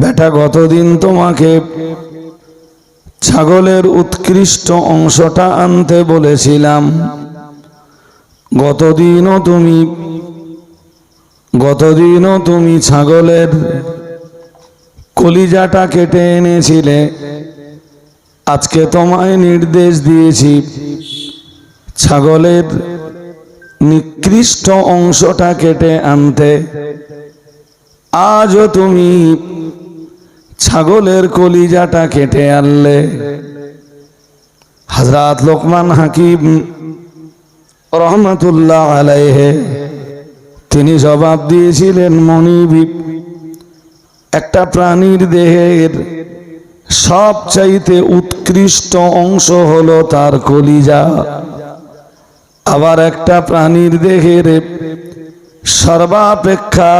বেটা গতদিন তোমাকে ছাগলের উৎকৃষ্ট অংশটা আনতে বলেছিলাম, গতদিনও তুমি ছাগলের কলিজাটা কেটে এনেছিলে। আজকে তোমায় নির্দেশ দিয়েছি ছাগলের নিকৃষ্ট অংশটা কেটে আনতে। আজও তুমি ছাগলের কলিজাটা কেটে আনলে। হযরত লোকমান হাকিম রহমাতুল্লাহ আলাইহি তিনি জবাব দিয়েছিলেন, মনিব, একটা প্রাণীর দেহের সবচাইতে উৎকৃষ্ট অংশ হলো তার কলিজা, আবার একটা প্রাণীর দেহের সর্বাপেক্ষা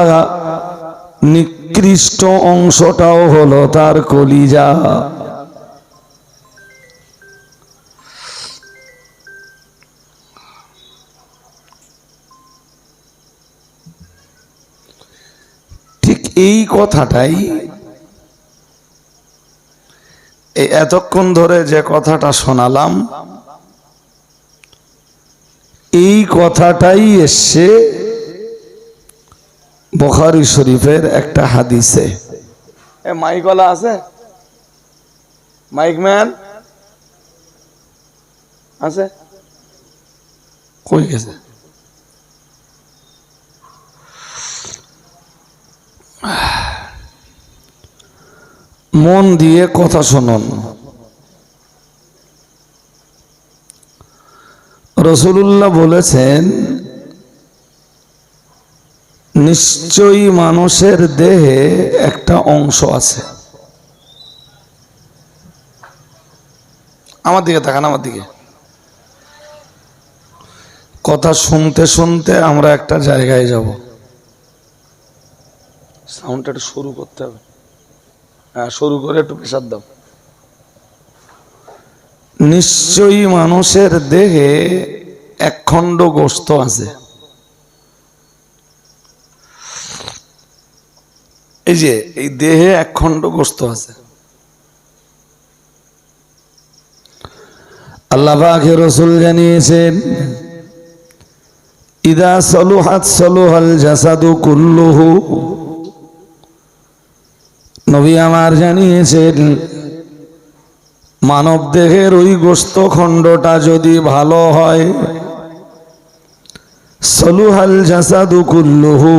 নিকৃষ্ট অংশটাও হলো তার কলিজা। ঠিক এই কথাটাই এতক্ষণ ধরে যে কথাটা শোনালাম, এই কথাটাই এসছে বুখারী শরীফের একটা হাদিসে। মাইকওয়ালা আছে? মাইকম্যান আছে? কই গেছে? মন দিয়ে কথা শুনুন। রাসূলুল্লাহ বলেছেন, নিশ্চয়ই মানুষের দেহে একটা অংশ আছে। আমার দিকে তাকান, আমার দিকে। কথা শুনতে শুনতে আমরা একটা জায়গায় যাব। সাউন্ডটা একটু শুরু করতে হবে। হ্যাঁ, শুরু করে একটু প্রেসার দাও। নিশ্চয়ই মানুষের দেহে এক খণ্ড গোশত আছে। এই যে এই দেহে এক খণ্ড গোশত আছে। আল্লাহ পাকের রাসূল জানিয়েছেন, ইদা সলুহাত সলুহাল জাসাদু কুল্লুহু। নবী আমার জানিয়েছেন, মানব দেহের ওই গোশত খণ্ডটা যদি ভালো হয়, সলুহাল জাসাদু কুল্লুহু,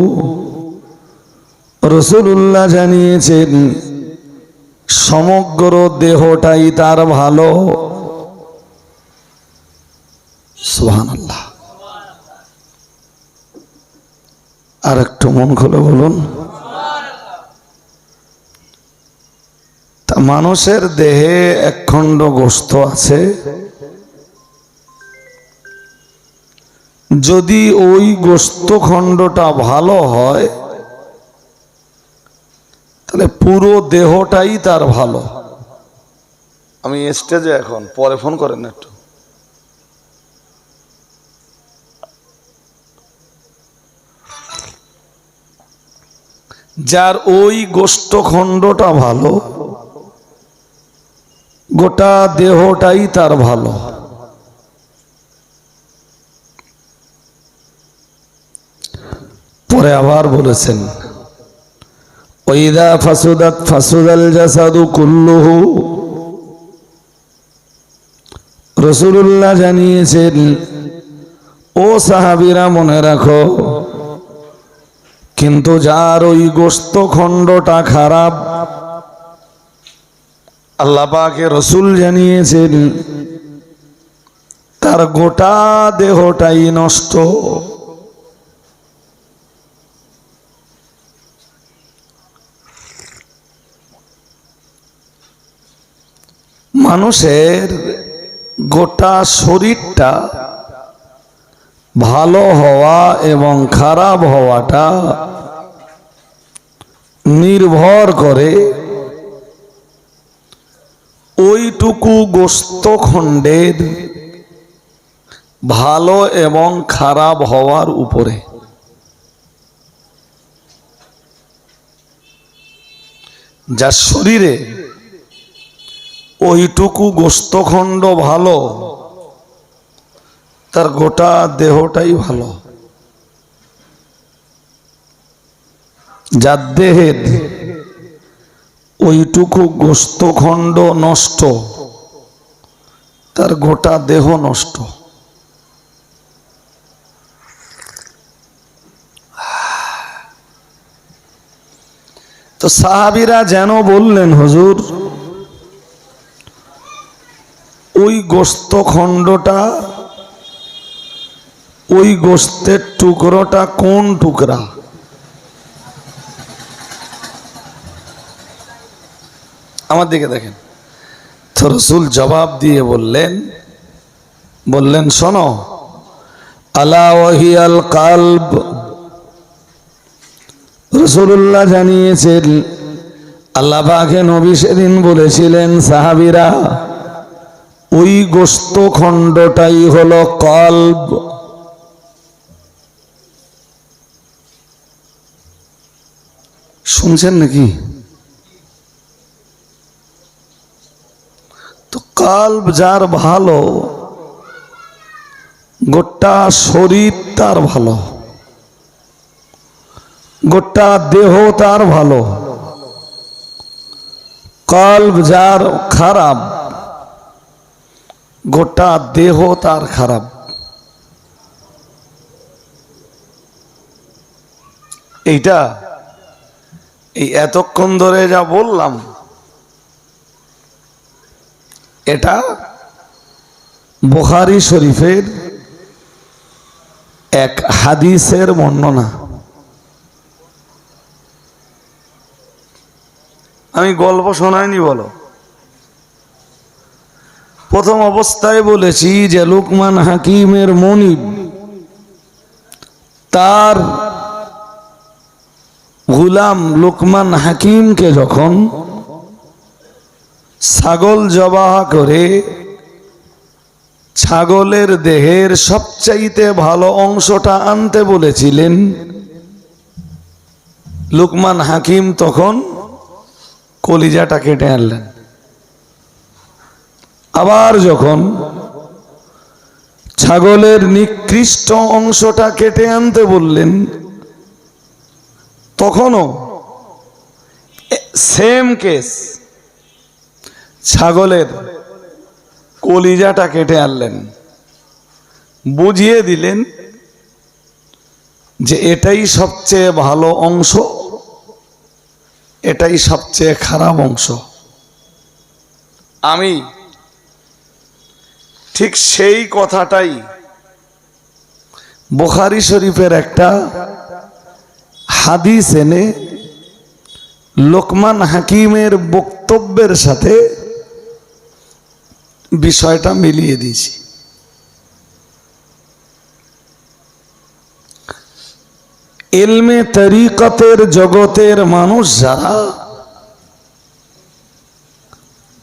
রাসূলুল্লাহ জানিয়েছেন সমগ্র দেহটাই তার ভালো। সুবহানাল্লাহ। আর একটু মন খুলে বলুন। তা মানুষের দেহে এক খণ্ড গোশত আছে, যদি ওই গোশত খণ্ডটা ভালো হয় তাহলে পুরো দেহটাই তার ভালো। আমি স্টেজে, এখন পরে ফোন করেন একটু। যার ওই গোশত খণ্ডটা ভালো, গোটা দেহটাই তার ভালো। পরে আবার বলেছেন, ওয়াইদা ফাসুদাত ফাসুদাল জাসাদু কুল্লুহু। রাসূলুল্লাহ জানিয়েছেন, ও সাহাবীরা মনে রাখো, কিন্তু যার ওই গোশত খণ্ডটা খারাপ, আল্লাহ পাকের রাসূল জানিয়েছেন তার গোটা দেহটাই নষ্ট। মানুষের গোটা শরীরটা ভালো হওয়া এবং খারাপ হওয়াটা নির্ভর করে ওইটুকু গোশত খণ্ডের ভালো এবং খারাপ হওয়ার উপরে। যার শরীরে ওইটুকু গোস্তখণ্ড ভালো, তার গোটা দেহটাই ভালো। যার দেহের ওইটুকু গোস্তখণ্ড নষ্ট, তার গোটা দেহ নষ্ট। তো সাহাবীরা যেন বললেন, হুজুর ওই গোস্তখণ্ডটা, ওই গোস্তের টুকরোটা কোন টুকরা? আমার দিকে দেখেন। তো রাসূল জবাব দিয়ে বললেন শোনো, আলা ওয়াহিয়াল কালব। রাসূলুল্লাহ জানিয়েছেন, আল্লাহ পাকের নবী সেদিন বলেছিলেন, সাহাবীরা ওই গোস্তখণ্ডটাই হলো কলব। শুনছেন নাকি? তো কলব যার ভালো, গোটা শরীর তার ভালো, গোটা দেহ তার ভালো। কলব যার খারাপ, গোটা দেহ তার খারাপ। এইটা এই এতক্ষণ ধরে যা বললাম, এটা বুখারী শরীফের এক হাদিসের বর্ণনা। আমি গল্প শোনাইনি বলো। প্রথম অবস্থায় বলেছি যে লুকমান হাকিমের মনিব তার গুলাম লুকমান হাকিমকে যখন ছাগল জবাহ করে ছাগলের দেহের সবচাইতে ভালো অংশটা আনতে বলেছিলেন, লুকমান হাকিম তখন কলিজাটা কেটে আনলেন। আবার যখন ছাগলের নিকৃষ্ট অংশটা কেটে আনতে বললেন, তখনও সেম কেস, ছাগলের কলিজাটা কেটে আনলেন, বুঝিয়ে দিলেন যে এটাই সবচেয়ে ভালো অংশ, এটাই সবচেয়ে খারাপ অংশ। আমি ঠিক সেই কথাটাই বুখারী শরীফের একটা হাদিস এনে লুকমান হাকিমের বক্তব্যের সাথে বিষয়টা মিলিয়ে দিয়েছি। ইলমে তরিকতের জগতের মানুষ যারা,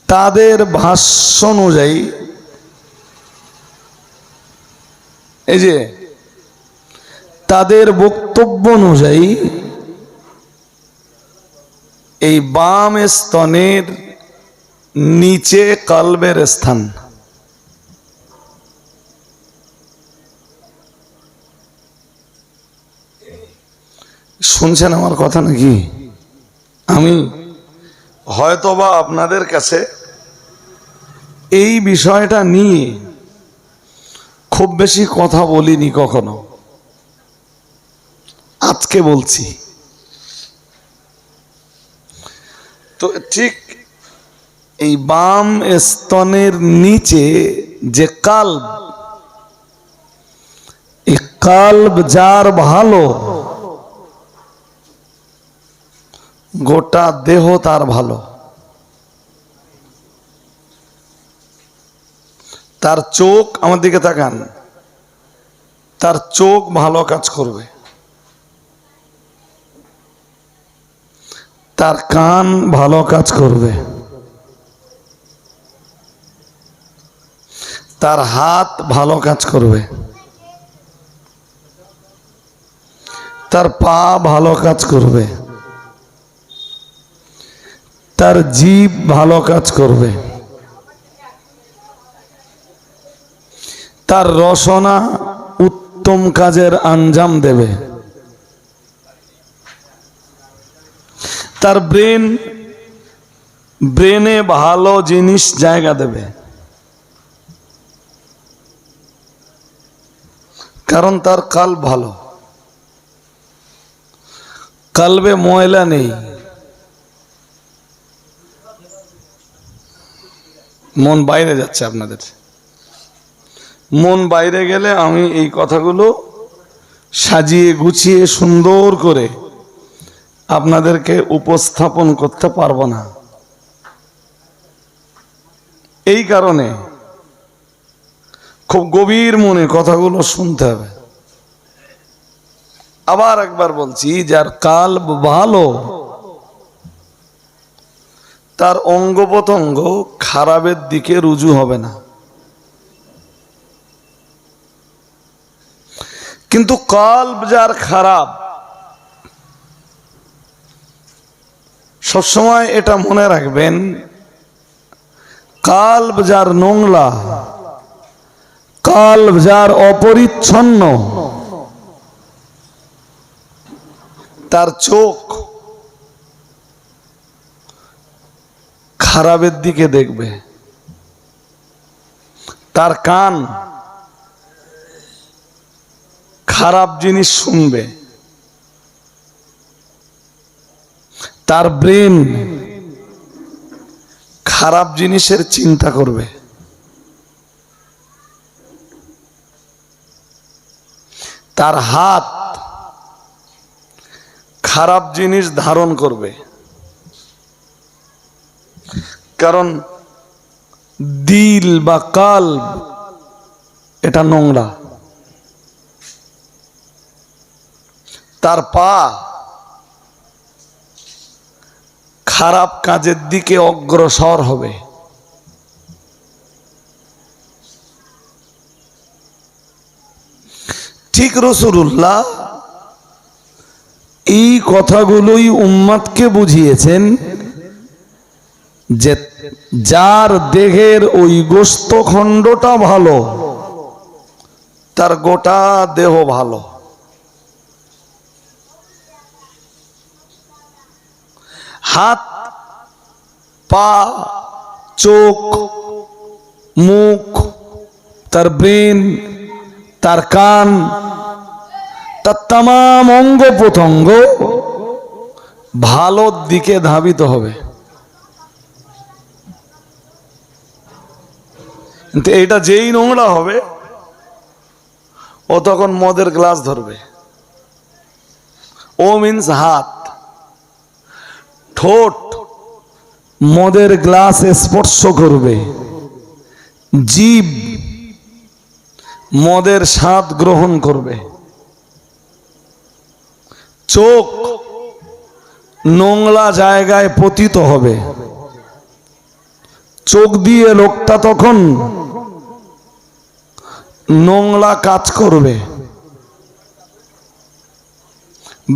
তাদের ভাষ্য অনুযায়ী, এই যে তাদের বক্তব্য অনুযায়ী এই বাম স্তনের নিচে কলবের স্থান। শুনছেন আমার কথা নাকি? আমি হয়তোবা আপনাদের কাছে এই বিষয়টা নিয়ে খুব বেশি কথা বলিনি কখনো, আজকে বলছি। তো ঠিক এই বাম স্তনের নিচে যে কাল্ব, এই কাল্ব যার ভালো, গোটা দেহ তার ভালো। তার চোখ, আমার দিকে তাকান, তার চোখ ভালো কাজ করবে, তার কান ভালো কাজ করবে, তার হাত ভালো কাজ করবে, তার পা ভালো কাজ করবে, তার জীব ভালো কাজ করবে, তার রসনা উত্তম কাজের আঞ্জাম দেবে, তার ব্রেনে ভালো জিনিস জায়গা দেবে। কারণ তার কাল্ব ভালো, কালবে ময়লা নেই। মন বাইরে যাচ্ছে আপনাদের, মন বাইরে গেলে আমি এই কথাগুলো সাজিয়ে গুছিয়ে সুন্দর করে আপনাদেরকে উপস্থাপন করতে পারবো না। এই কারণে খুব গভীর মনে কথাগুলো শুনতে হবে। আবার একবার বলছি, যার কাল্ব ভালো তার অঙ্গ প্রত্যঙ্গ খারাপের দিকে রুজু হবে না। কিন্তু কাল্ব যার খারাপ, সবসময় এটা মনে রাখবেন, কাল্ব যার নোংলা, কাল্ব যার অপরিচ্ছন্ন, তার চোখ খারাপের দিকে দেখবে, তার কান খারাপ জিনিস শুনবে, তার ব্রেন খারাপ জিনিসের চিন্তা করবে, তার হাত খারাপ জিনিস ধারণ করবে। কারণ দিল বা কাল্ব এটা নোংরা। তার পা খারাপ কাজের দিকে অগ্রসর হবে। ঠিক রাসূলুল্লাহ এই কথাগুলোই উম্মতকে বুঝিয়েছেন যে যার দেহের ওই গোশতখণ্ডটা ভালো তার গোটা দেহ ভালো। হাত, পা, চোখ, মুখ, তার ব্রেন, তার কান, তার তাম অঙ্গ প্রত্যঙ্গ ভালোর দিকে ধাবিত হবে। কিন্তু এটা যেই নোংরা হবে ও তখন মদের গ্লাস ধরবে। ও মিন্স হাত, ঠোঁট মদের গ্লাস স্পর্শ করবে, জিভ মদের স্বাদ গ্রহণ করবে, চোখ নোংরা জায়গায় পতিত হবে। চোখ দিয়ে লোকটা তখন নোংরা কাজ করবে।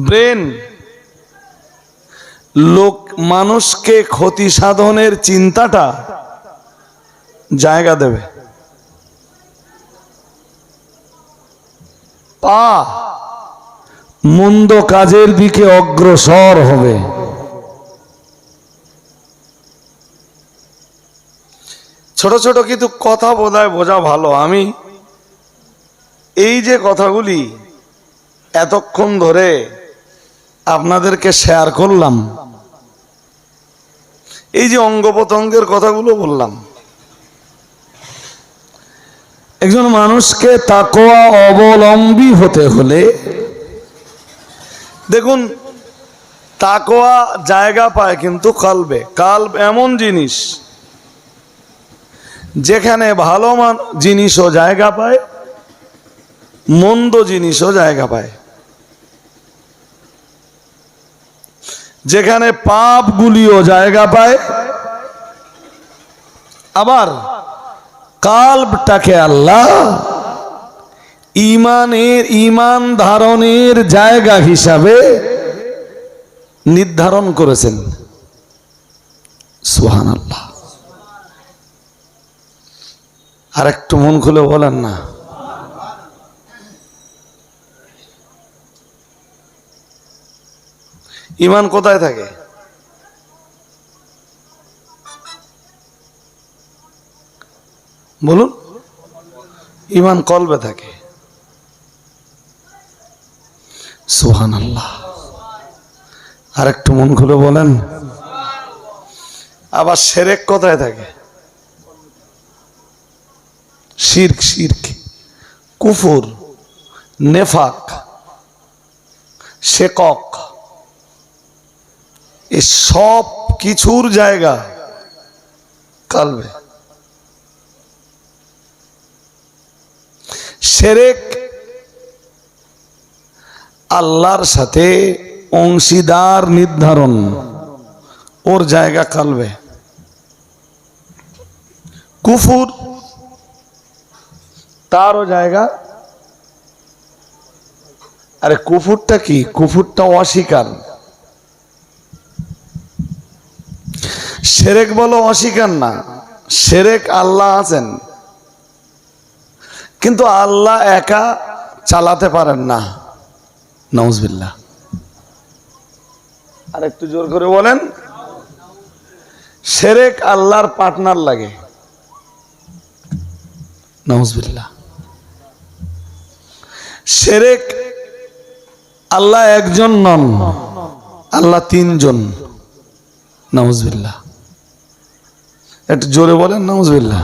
ব্রেন লোক মানুষকে ক্ষতি সাধনের চিন্তাটা জায়গা দেবে। পা মন্দ কাজের দিকে অগ্রসর হবে। ছোট ছোট কিন্তু কথা বোধহয় বোঝা ভালো। আমি এই যে কথাগুলি এতক্ষণ ধরে আপনাদেরকে শেয়ার করলাম, এই যে অঙ্গ প্রত্যঙ্গের কথাগুলো বললাম, একজন মানুষকে তাকওয়া অবলম্বী হতে হলে দেখুন তাকওয়া জায়গা পায় কিন্তু কালবে। কাল্ব এমন জিনিস যেখানে ভালো জিনিসও জায়গা পায়, মন্দ জিনিসও জায়গা পায়। যেখানে পাপগুলিও জায়গা পায়, আবার কাল্বটাকে আল্লাহ ঈমান ধারণের জায়গা হিসাবে নির্ধারণ করেছেন। সুবহানাল্লাহ। আর একটু মন খুলে বলেন না। ঈমান কোথায় থাকে? বলুন। ঈমান কলবে থাকে। সুবহানাল্লাহ। আর একটু মন খুলে বলেন। আবার শিরক কোথায় থাকে? শিরক, শিরক, কুফর, নেফাক, শিকক, এই সব কিছুর জায়গা কলবে। শিরক আল্লাহর সাথে অংশীদার নির্ধারণ, ওর জায়গা কলবে। কুফর তারও জায়গা। আরে কুফরটা কি? কুফরটা অস্বীকার। শিরক বলো অস্বীকার না। শিরক আল্লাহ আছেন, কিন্তু আল্লাহ একা চালাতে পারেন না। নাউজুবিল্লাহ। আর একটু জোর করে বলেন। শিরক আল্লাহর পার্টনার লাগে। নাউজুবিল্লাহ। শিরক আল্লাহ একজন নন, আল্লাহ তিনজন। নাউজুবিল্লাহ। একটু জোরে বলেন নাউজুবিল্লাহ।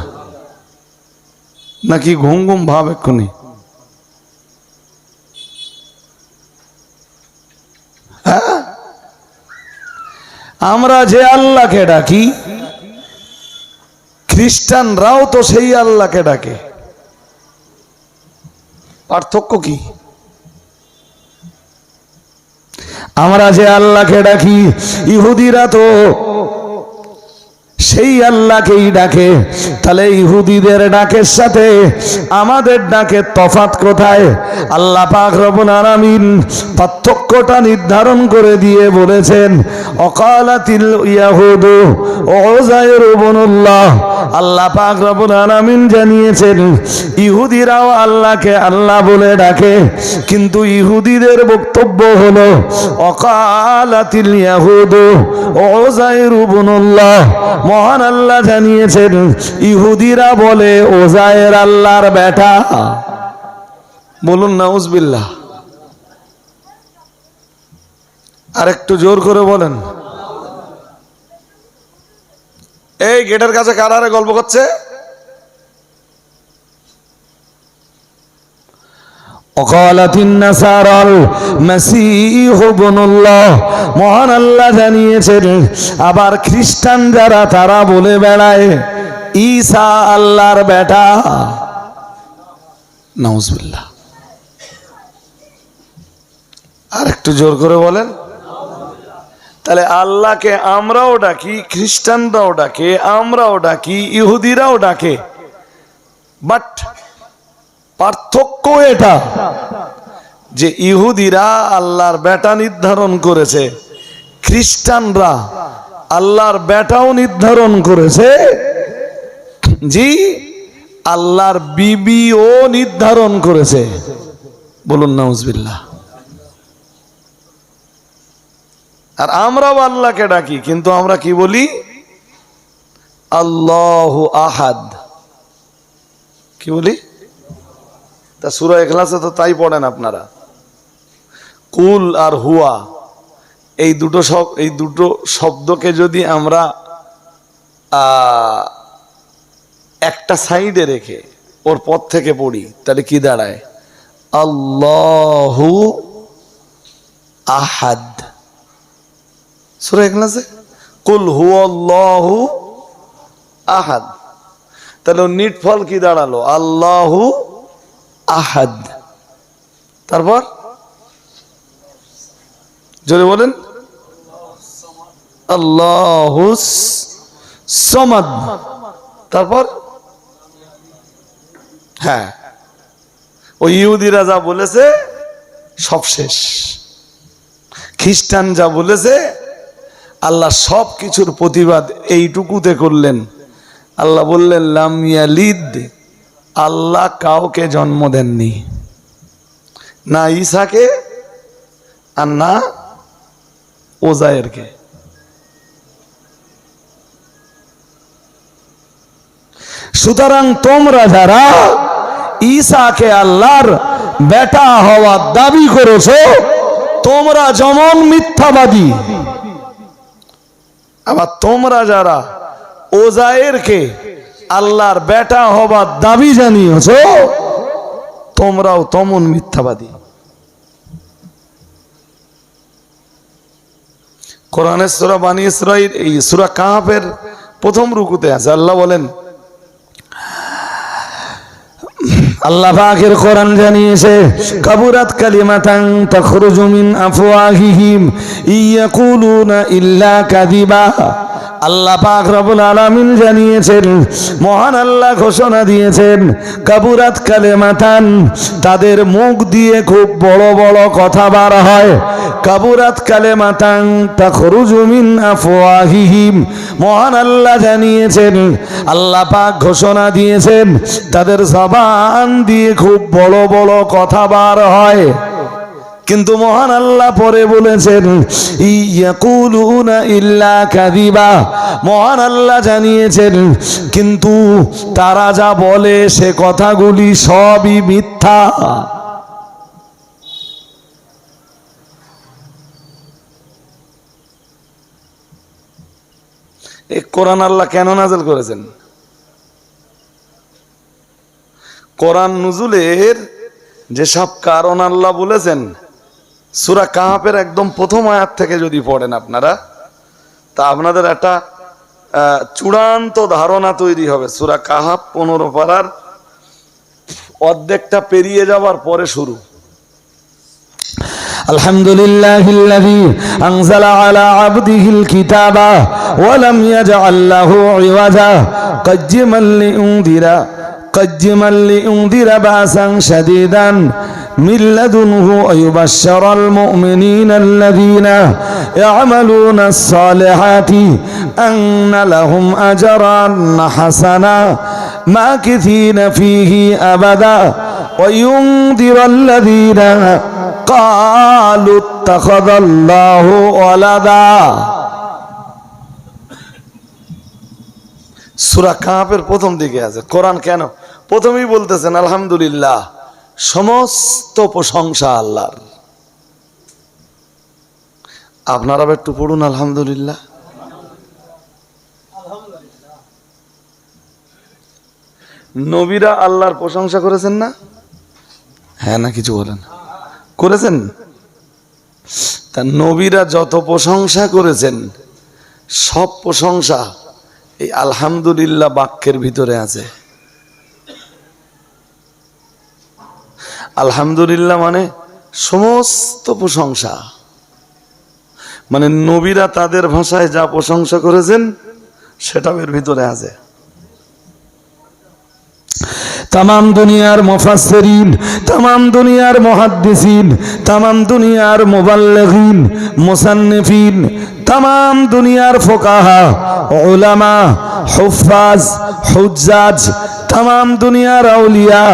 নাকি ঘুম ঘুম ভাব এক্ষুনি? হ্যাঁ, আমরা যে আল্লাহকে ডাকি, খ্রিস্টানরাও তো সেই আল্লাহকে ডাকে। পার্থক্য কি? আমরা যে আল্লাহকে ডাকি, ইহুদিরা তো সেই আল্লাহকেই ডাকে। তাহলে ইহুদিদের ডাকের সাথে আমাদের ডাকের তফাৎ কোথায়? আল্লাহ পাক রব্বুল আলামিন পার্থক্যটা নির্ধারণ করে দিয়ে বলেছেন, অকালাতিল ইয়াহুদু উযাইর ইবনুল্লাহ। আল্লাহ পাক রব্বুল আলামিন জানিয়েছেন ইহুদিরাও আল্লাহকে আল্লাহ বলে ডাকে, কিন্তু ইহুদিদের বক্তব্য হলো অকালাতিল ইয়াহুদু উযাইর ইবনুল্লাহ। মহান আল্লাহ জানিয়েছেন ইহুদিরা বলে ওজায়ের আল্লাহর বেটা। বলুন নাউজুবিল্লাহ। আর একটু জোর করে বলেন। এই গেটের কাছে কারারে গল্প করছে? ওয়াকালাতিন নাসারাল মাসীহ ইবনুল্লাহ। মহান আল্লাহ জানিয়েছেন আবার খ্রিস্টান যারা তারা বলে বেড়ায় ঈসা আল্লাহর বেটা। নাউজুবিল্লাহ। আর একটু জোর করে বলেন। তাহলে আল্লাহকে আমরাও ডাকি, খ্রিস্টানরাও ডাকে, আমরাও ডাকি, ইহুদিরাও ডাকে, বাট পার্থক্য এটা যে ইহুদিরা আল্লাহর বেটা নির্ধারণ করেছে, খ্রিস্টানরা আল্লাহর বেটাও নির্ধারণ করেছে, জি আল্লাহর বিবিও নির্ধারণ করেছে। বলুন নাউজুবিল্লাহ। আর আমরাও আল্লাহকে ডাকি, কিন্তু আমরা কি বলি? আল্লাহু আহাদ। কি বলি? তা সূরা ইখলাসে তো তাই পড়েন আপনারা। কুল আর হুয়া এই দুটো শব্দকে যদি আমরা একটা সাইডে রেখে ওর পর থেকে পড়ি তাহলে কি দাঁড়ায়? আল্লাহু আহাদ। সূরা ইখলাসে কুল হুয়াল্লাহু আহাদ। তাহলে নিটফল কি দাঁড়ালো? আল্লাহু আহাদ। তারপর জোরে বলেন। আল্লাহুস সামাদ। তারপর হ্যাঁ, ওই ইহুদিরা যা বলেছে সব শেষ। খ্রিস্টান যা বলেছে আল্লাহ সব কিছুর প্রতিবাদ এইটুকুতে করলেন। আল্লাহ বললেন লাম ইয়ালিদ, আল্লাহ কাউকে জন্ম দেননি, না ঈসাকে আর না ওজায়েরকে। সুতরাং তোমরা যারা ঈসাকে আল্লাহর বেটা হওয়ার দাবি করেছো, তোমরা যেমন মিথ্যাবাদী, আবার তোমরা যারা ওজায়েরকে আল্লাহর বেটা হবার দাবি জানিয়েছো, তোমরাও তেমন মিথ্যাবাদী। কোরআনের সূরা বানী ইসরাঈল এই সূরা কাহফের প্রথম রুকুতে আছে, আল্লাহ বলেন, আল্লাহ পাকের কোরআন জানিয়েছে কাবুরাত কালিমাতান তাখরুজু মিন আফওয়াহিহিম ইয়াকুলুনা ইল্লা কাযিবা। আল্লাহ পাক রব্বুল আলামিন জানিয়েছেন, মহান আল্লাহ ঘোষণা দিয়েছেন, কাবুরাত কালিমাতান, তাদের মুখ দিয়ে খুব বড় বড় কথা বার হয়। কাবুরাত কালিমাতান তাখরুজু মিন আফওয়াহিহিম, মহান আল্লাহ জানিয়েছেন, আল্লাহ পাক ঘোষণা দিয়েছেন, তাদের জবান দিয়ে খুব বড় বড় কথা বার হয়। কিন্তু মহান আল্লাহ পরে বলেছেন ইয়াকুলুনা ইল্লা কাযিবা, মহান আল্লাহ জানিয়েছেন কিন্তু তারা যা বলে সে কথাগুলি সবই মিথ্যা। এই কোরআন আল্লাহ কেন নাযিল করেছেন? কোরআন নুজুলের যেসব কারণ আল্লাহ বলেছেন, সূরা কাহফের একদম প্রথম আয়াত থেকে যদি পড়েন আপনারা, তা আপনাদের একটা চূড়ান্ত ধারণা তৈরি হবে। সূরা কাহফ 15 পারার অর্ধেকটা পেরিয়ে যাওয়ার পরে শুরু। আলহামদুলিল্লাহিল্লাযী আনজালা আলা আবদিহিল কিতাবা ওয়া লাম ইয়াজআল লাহু ইওয়াজা قيما لينذر بأسا شديدا من لدنه ويبشر المؤمنين الذين يعملون الصالحات أن لهم أجرا حسنا ماكثين فيه أبدا وينذر الذين قالوا اتخذ الله ولدا। সূরা কাহফের প্রথম দিকে আছে। কোরআন কেন প্রথমেই বলতেছেন আলহামদুলিল্লাহ, সমস্ত প্রশংসা আল্লাহর। আপনারা একটু পড়ুন আলহামদুলিল্লাহ। নবীরা আল্লাহর প্রশংসা করেছেন না? হ্যাঁ না কিছু বলেন, করেছেন? তা নবীরা যত প্রশংসা করেছেন সব প্রশংসা এই আলহামদুলিল্লাহ বাক্যের ভিতরে আছে। আলহামদুলিল্লাহ মানে সমস্ত প্রশংসা, মানে নবীরা তাদের ভাষায় যা প্রশংসা করেছেন সেটাও এর ভিতরে আছে। তামাম দুনিয়ার মুফাসসিরিন, তামাম দুনিয়ার মুহাদ্দিসিন, তামাম দুনিয়ার মুবাল্লিগিন, মুসান্নিফিন, তামাম দুনিয়ার ফুকাহা, উলামা, হুফাজ, হুজ্জাজ, তামাম দুনিয়ার আউলিয়া,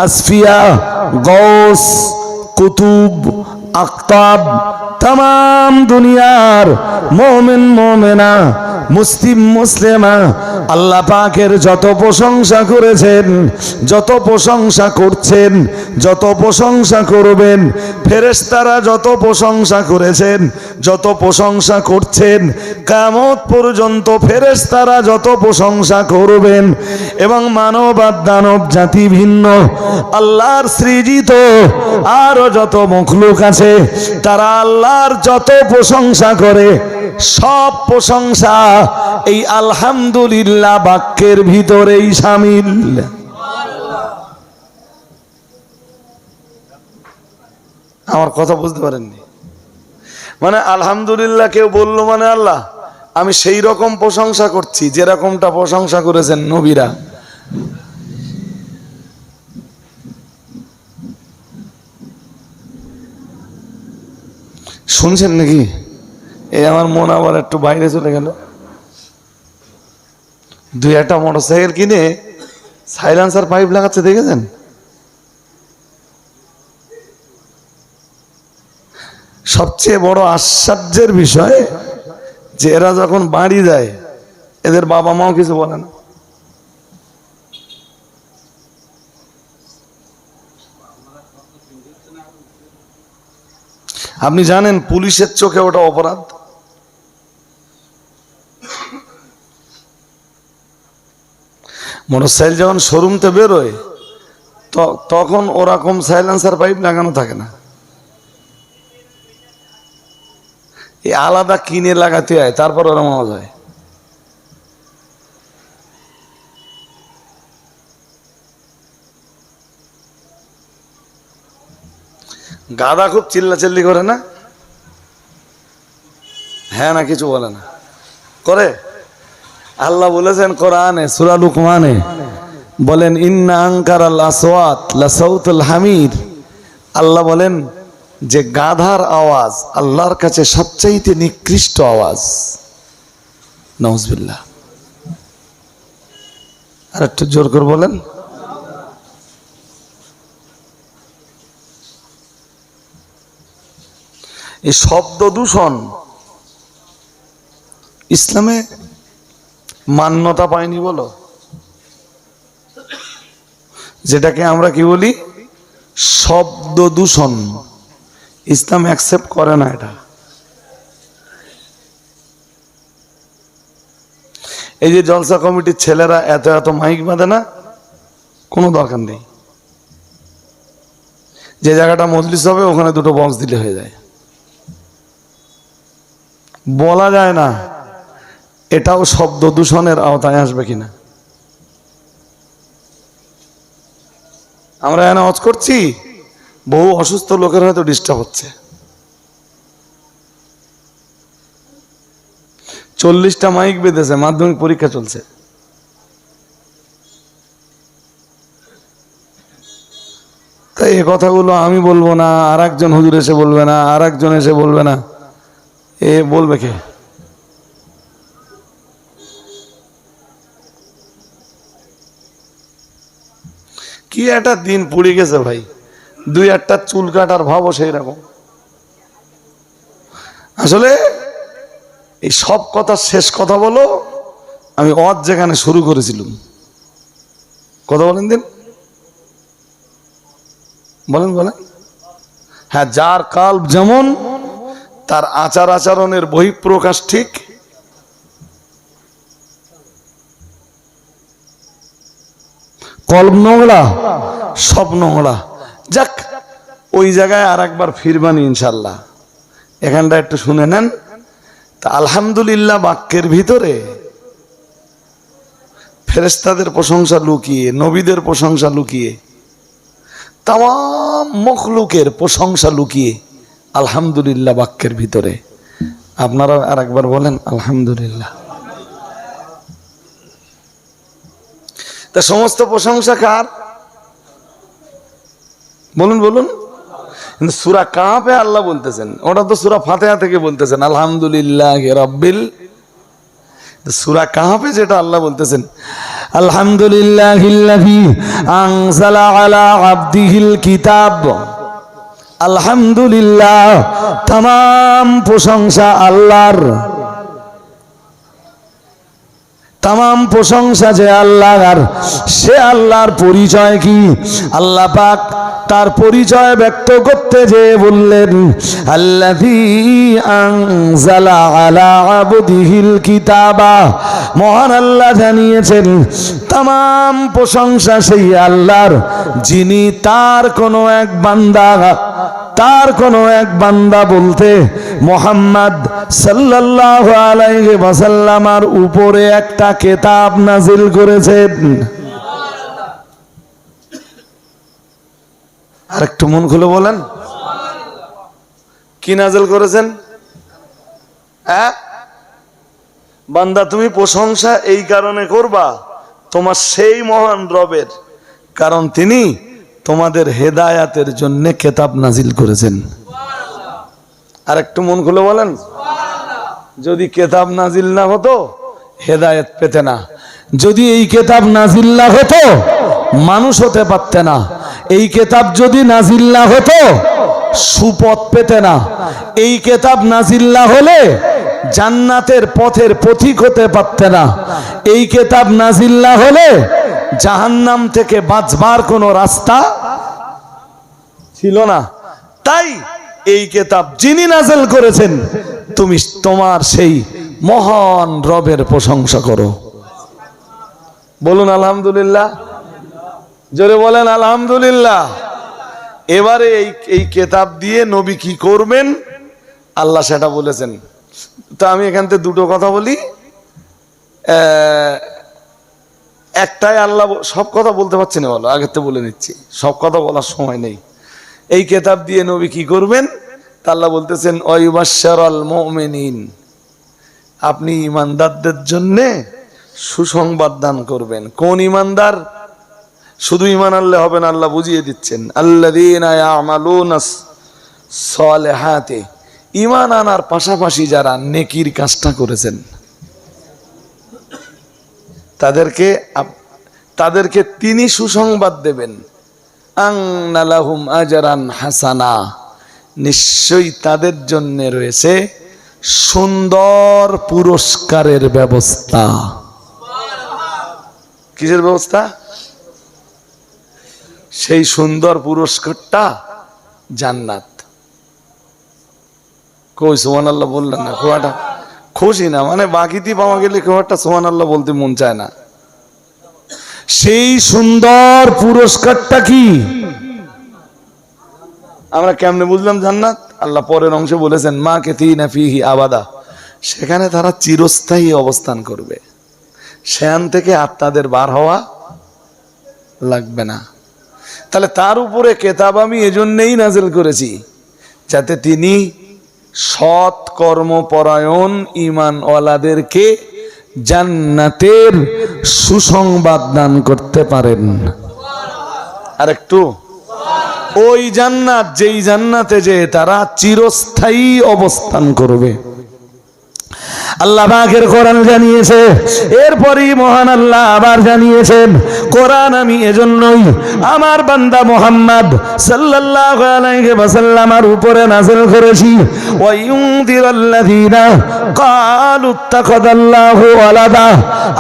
আসফিয়া, গৌস, কুতুব, আকতাব, তামাম দুনিয়ার মুমিন মুমিনা, মুসলিম মুসলিমা আল্লাহ পাকের যত প্রশংসা করেছেন, যত প্রশংসা করছেন, যত প্রশংসা করবেন, ফেরেশতারা যত প্রশংসা করেছেন, যত প্রশংসা করছেন, কিয়ামত পর্যন্ত ফেরেশতারা যত প্রশংসা করবেন, এবং মানব আর দানব জাতি ভিন্ন আল্লাহর সৃজিত আরো যত মখলুক আছে তারা আল্লাহর যত প্রশংসা করে সব প্রশংসা এই আলহামদুলিল্লাহ বাক্যের ভিতরেই শামিল। আমার কথা বুঝতে পারেননি? মানে আলহামদুলিল্লাহ কেউ বললো মানে আল্লাহ আমি সেই রকম প্রশংসা করছি যেরকমটা প্রশংসা করেছেন নবীরা। শুনছেন নাকি? এই আমার মন আবার একটু বাইরে চলে গেল। দুই একটা মোটরসাইকেল কিনে সাইলেন্সার পাইপ লাগাচ্ছে, দেখেছেন? সবচেয়ে বড় আশ্চর্যের বিষয় যে এরা যখন বাড়ি যায় এদের বাবা মাও কিছু বলে না। আপনি জানেন পুলিশের চোখে ওটা অপরাধ। মোটরসাইকেল যখন শোরুমতে বেরোয় তখন ওরকম সাইলেন্সার পাইপ লাগানো থাকে না, এই আলাদা কিনে লাগাতে হয়, তারপর ওরা মাওয়া যায়। গাধা খুব চিল্লাচিল্লি করে না? হ্যাঁ না কিছু বলে না, করে। আল্লাহ বলেছেন কোরআনে সূরা লুকমানে, বলেন ইন্না আনকারাল আসওয়াত লাসাউতুল হামির। আল্লাহ বলেন যে গাধার আওয়াজ আল্লাহর কাছে সবচাইতে নিকৃষ্ট আওয়াজ। নাউজুবিল্লাহ। আর একটু জোর করে বলেন। এই শব্দ দূষণ ইসলামে মান্যতা পায়নি বলো, যেটাকে আমরা কি বলি শব্দ দূষণ। ইসলাম অ্যাকসেপ্ট করে না এটা। এই যে জলসা কমিটির ছেলেরা এত এত মাইক বাঁধে না, কোনো দরকার নেই। যে জায়গাটা মজলিস হবে ওখানে দুটো বক্স দিলে হয়ে যায়। বলা যায় না এটাও শব্দ দূষণের আওতায় আসবে কিনা। আমরা এখানে ওয়াজ করছি, বহু অসুস্থ লোকের হয়তো ডিস্টার্ব হচ্ছে। 40টা মাইক বেঁধেছে, মাধ্যমিক পরীক্ষা চলছে। তাই এই কথাগুলো আমি বলবো না, আর একজন হুজুর এসে বলবে না, আর একজন এসে বলবে না, এ বলবে কে? কি একটা দিন পুড়ে গেছে ভাই, দুই একটা চুল কাটার ভাবও সেই রকম। আসলে এই সব কথা শেষ কথা বলো, আমি ওয়াজ যেখানে শুরু করেছিলাম, কথা বলেন দিন, বলেন বলেন। হ্যাঁ, যার কাল্ব যেমন তার আচার আচরণের বহিঃপ্রকাশ ঠিক। কল্ব নোংরা, সব নোংরা। যাক, ওই জায়গায় আর একবার ফিরবানি ইনশাল্লাহ। এখানটা একটু শুনে নেন। তা আলহামদুলিল্লাহ বাক্যের ভিতরে ফেরেশতাদের প্রশংসা লুকিয়ে, নবীদের প্রশংসা লুকিয়ে, তামাম মখলুকের প্রশংসা লুকিয়ে আলহামদুলিল্লাহ বাক্যের ভিতরে। আপনারা আর একবার বলেন আলহামদুলিল্লাহ। তা সমস্ত প্রশংসা কার? বলুন বলুন। কিন্তু সূরা কাহফে আল্লাহ বলতেছেন, ওটা তো সূরা ফাতিহা থেকে বলতেছেন আলহামদুলিল্লাহি রাব্বিল। সূরা কাহফে যেটা আল্লাহ বলতেছেন আলহামদুলিল্লাহিল্লাযী আনজালা আলা আবদিহিল কিতাব। আলহামদুলিল্লাহ, তামাম প্রশংসা আল্লাহর। তামাম প্রশংসা যে আল্লাহর, সে আল্লাহর পরিচয় কি? আল্লাহ পাক তার পরিচয় ব্যক্ত করতে যে বললেন আল্লাযী আনজালা আলা আবদিহিল কিতাবা। মহান আল্লাহ জানিয়েছেন তামাম প্রশংসা সেই আল্লাহর, যিনি তার কোনো এক বান্দা বলতে মুহাম্মদ সাল্লাল্লাহু আলাইহি ওয়াসাল্লামের উপরে একটা কিতাব নাজিল করেছেন। আর একটু মন খুলে বলেন, কি নাজিল করেছেন? বান্দা তুমি প্রশংসা এই কারণে করবা তোমার সেই মহান রবের, কারণ তিনি তোমাদের হেদায়াতের জন্য কিতাব নাজিল করেছেন। আর একটু মন খুলে বলেন। যদি কেতাব নাজিল না হতো হেদায়েত পেতে না, যদি এই কেতাব নাজিল না হতো মানুষ হতে পারতে না, এই কেতাব যদি নাজিল না হতো সুপথ পেতে না, এই কেতাব নাজিল না হলে জান্নাতের পথের পথিক হতে পারতে না, এই কেতাব নাজিল না হলে জাহান্নাম থেকে বাঁচবার কোনো রাস্তা ছিল না। তাই এই কেতাব যিনি নাজিল করেছেন তুমি তোমার সেই মহান রবের প্রশংসা করো। বলুন আলহামদুলিল্লাহ, জোরে বলেন আলহামদুলিল্লাহ। এবারে এই কেতাব দিয়ে নবী কি করবেন আল্লাহ সেটা বলেছেন। তো আমি এখান থেকে দুটো কথা বলি, একটাই আল্লাহ, সব কথা বলতে পারছি না, বলো আগের তো বলে নিচ্ছি, সব কথা বলার সময় নেই। এই কেতাব দিয়ে নবী কি করবেন তা আল্লাহ বলতেছেন ওয়াইবাশশারাল মুমিনিন, আপনি ইমানদারদের জন্য সুসংবাদ দান করবেন। কোন ইমানদার? শুধু ইমান আনলে হবে না, আল্লাহ বুঝিয়ে দিচ্ছেন আল্লাযীনা ইয়ামালুনাস সালিহাতি, ইমান আনার পাশাপাশি যারা নেকির কাজটা করেছেন তাদেরকে তিনি সুসংবাদ দেবেন। আন্না লাহুম আজরান হাসানা, নিশ্চয়ই তাদের জন্য রয়েছে সুন্দর পুরস্কারের ব্যবস্থা। কিসের ব্যবস্থা? সেই সুন্দর পুরস্কারটা জান্নাত। কই সুবহানাল্লাহ বললেন না? খুয়াটা খুশি না, মানে বাকিতে পাওয়া গেলে খুব একটা সুবহানাল্লাহ বলতে মন চায় না। সেই সুন্দর পুরস্কারটা কি আমরা কেমনে বুঝলাম জান্নাত? আল্লাহ পরের অংশে বলেছেন মা কাতিনা ফিহি আবাদা, সেখানে তারা চিরস্থায়ী অবস্থান করবে, সেখান থেকে আর তাদের বার হওয়া লাগবে না। তাহলে তার উপরে কেতাব আমি এজন্যই নাজিল করেছি যাতে তিনি সৎ কর্মপরায়ণ ঈমানওয়ালাদেরকে জান্নাতের সুসংবাদ দান করতে পারেন। আর একটু ওই জান্নাত, যেই জান্নাতে যে তারা চিরস্থায়ী অবস্থান করবে। আল্লাহ পাকের কোরআন জানিয়েছে, এরপরই মহান আল্লাহ আবার জানিয়েছেন কোরআন আমি এজন্যই আমার বান্দা মুহাম্মদ সাল্লাল্লাহু আলাইহি ওয়াসাল্লামের উপরে নাযিল করেছি ওয়া ইউনদিরাল্লাযীনা ক্বালু ইত্তাখাযাল্লাহু ওয়ালাদা।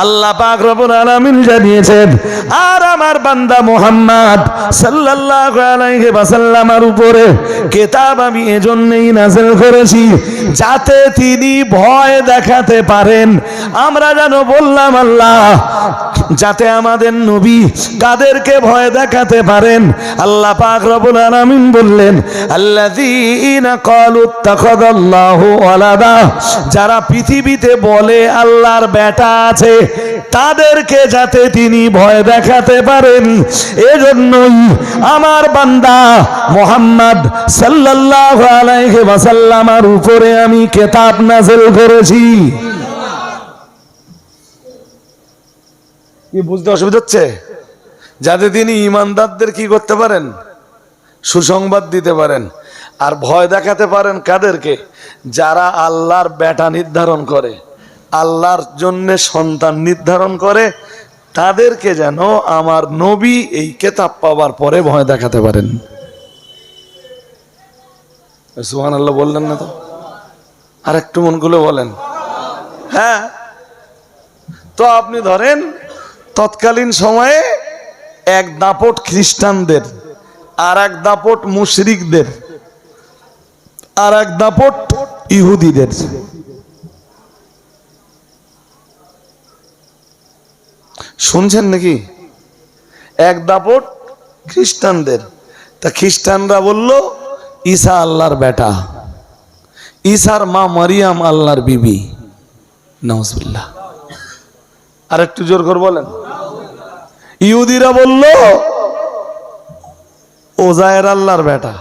আল্লাহ পাক রব্বুল আলামিন জানিয়েছেন আর আমার বান্দা মুহাম্মদ সাল্লাল্লাহু আলাইহি ওয়াসাল্লামের উপরে কিতাব আমি এজন্যই নাযিল করেছি যাতে তিনি ভয় দেখাতে পারেন। আমরা যেন বললাম আল্লাহ যাতে আমাদের নবী কাদেরকে ভয় দেখাতে পারেন। আল্লাহ পাক রব্বুল আলামিন বললেন আল্লাযীনা ক্বালু ইত্তাখাযাল্লাহু ওয়ালাদা, যারা পৃথিবীতে বলে আল্লাহর বেটা আছে তাদেরকে যাতে তিনি ভয় দেখাতে পারেন, এজন্যই আমার বান্দা মুহাম্মদ সাল্লাল্লাহু আলাইহি ওয়াসাল্লামের উপরে আমি কিতাব নাযিল করেছি। কি বুঝতে অসুবিধা হচ্ছে? যাতে তিনি ইমানদারদের কি করতে পারেন? সুসংবাদ দিতে পারেন। আর ভয় দেখাতে পারেন কাদেরকে? যারা আল্লাহর বেটা নির্ধারণ করে, আল্লাহর জন্য সন্তান নির্ধারণ করে, তাদেরকে যেন আমার নবী এই কিতাব পাওয়ার পরে ভয় দেখাতে পারেন। সুবহানাল্লাহ বললেন না তো? আর একটু মন খুলে বলেন। হ্যাঁ, তো আপনি ধরেন তৎকালীন সময়ে এক দাপট খ্রিস্টানদের, আর এক দাপট মুশরিকদের, আর এক দাপট ইহুদিদের। শুনছেন নাকি? এক দাপট খ্রিস্টানদের, তা খ্রিস্টানরা বলল ঈসা আল্লাহর বেটা, ঈসার মা মারিয়াম আল্লাহর বিবি। নাউজুবিল্লাহ। আর একটু জোর করে বলেন। ইহুদিরা বলল ওজায়ের আল্লাহর বেটা।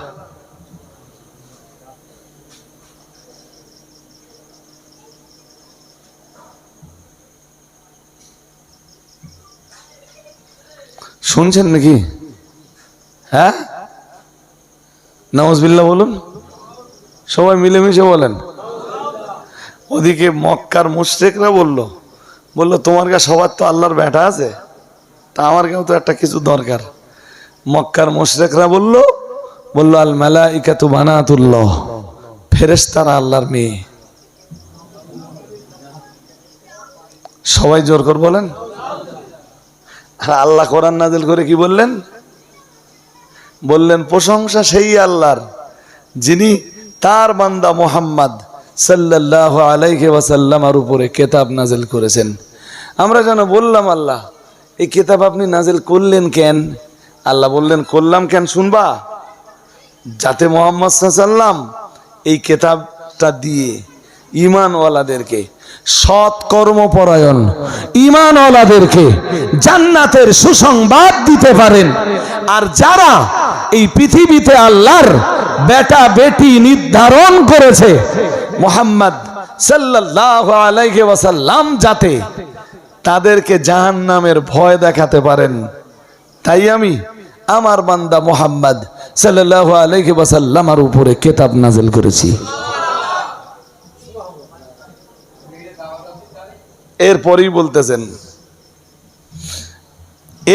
শুনছেন নাকি? হ্যাঁ, নাউজুবিল্লাহ বলুন, সবাই মিলেমিশে বলেন। ওদিকে মক্কার মুশরিকরা বলল তোমার কাছে সবার তো আল্লাহর বেটা আছে, তা আমার কেউ তো একটা কিছু দরকার। মক্কার মুশরিকরা বলল আল মালাইকাতু বানাতুল্লাহ, ফেরেশতারা আল্লাহর মেয়ে। সবাই জোর করে বলেন। আর আল্লাহ কোরআন নাযিল করে কি বললেন? প্রশংসা সেই আল্লাহর যিনি তার বান্দা মুহাম্মদ সাল্লাল্লাহু আলাইহি ওয়াসাল্লামের উপরে কিতাব নাযিল করেছেন। আমরা যেন বললাম, আল্লাহ এই কিতাব আপনি নাযিল করলেন কেন? আল্লাহ বললেন, করলাম কেন শুনবা? যাতে মুহাম্মদ সাল্লাল্লাহু আলাইহি ওয়াসাল্লাম এই কিতাবটা দিয়ে ঈমানওয়ালাদেরকে, সৎ কর্মপরায়ণ ঈমানওয়ালাদেরকে জান্নাতের সুসংবাদ দিতে পারেন। আর যারা এই পৃথিবীতে আল্লাহর বেটা বেটি নির্ধারণ করেছে মুহাম্মদ সাল্লাল্লাহু আলাইহি ওয়াসাল্লাম, যাতে তাদেরকে জাহান্নামের ভয় দেখাতে পারেন, তাই আমি আমার বান্দা মুহাম্মদ সাল্লাল্লাহু আলাইহি ওয়াসাল্লামের উপরে কিতাব নাযিল করেছি।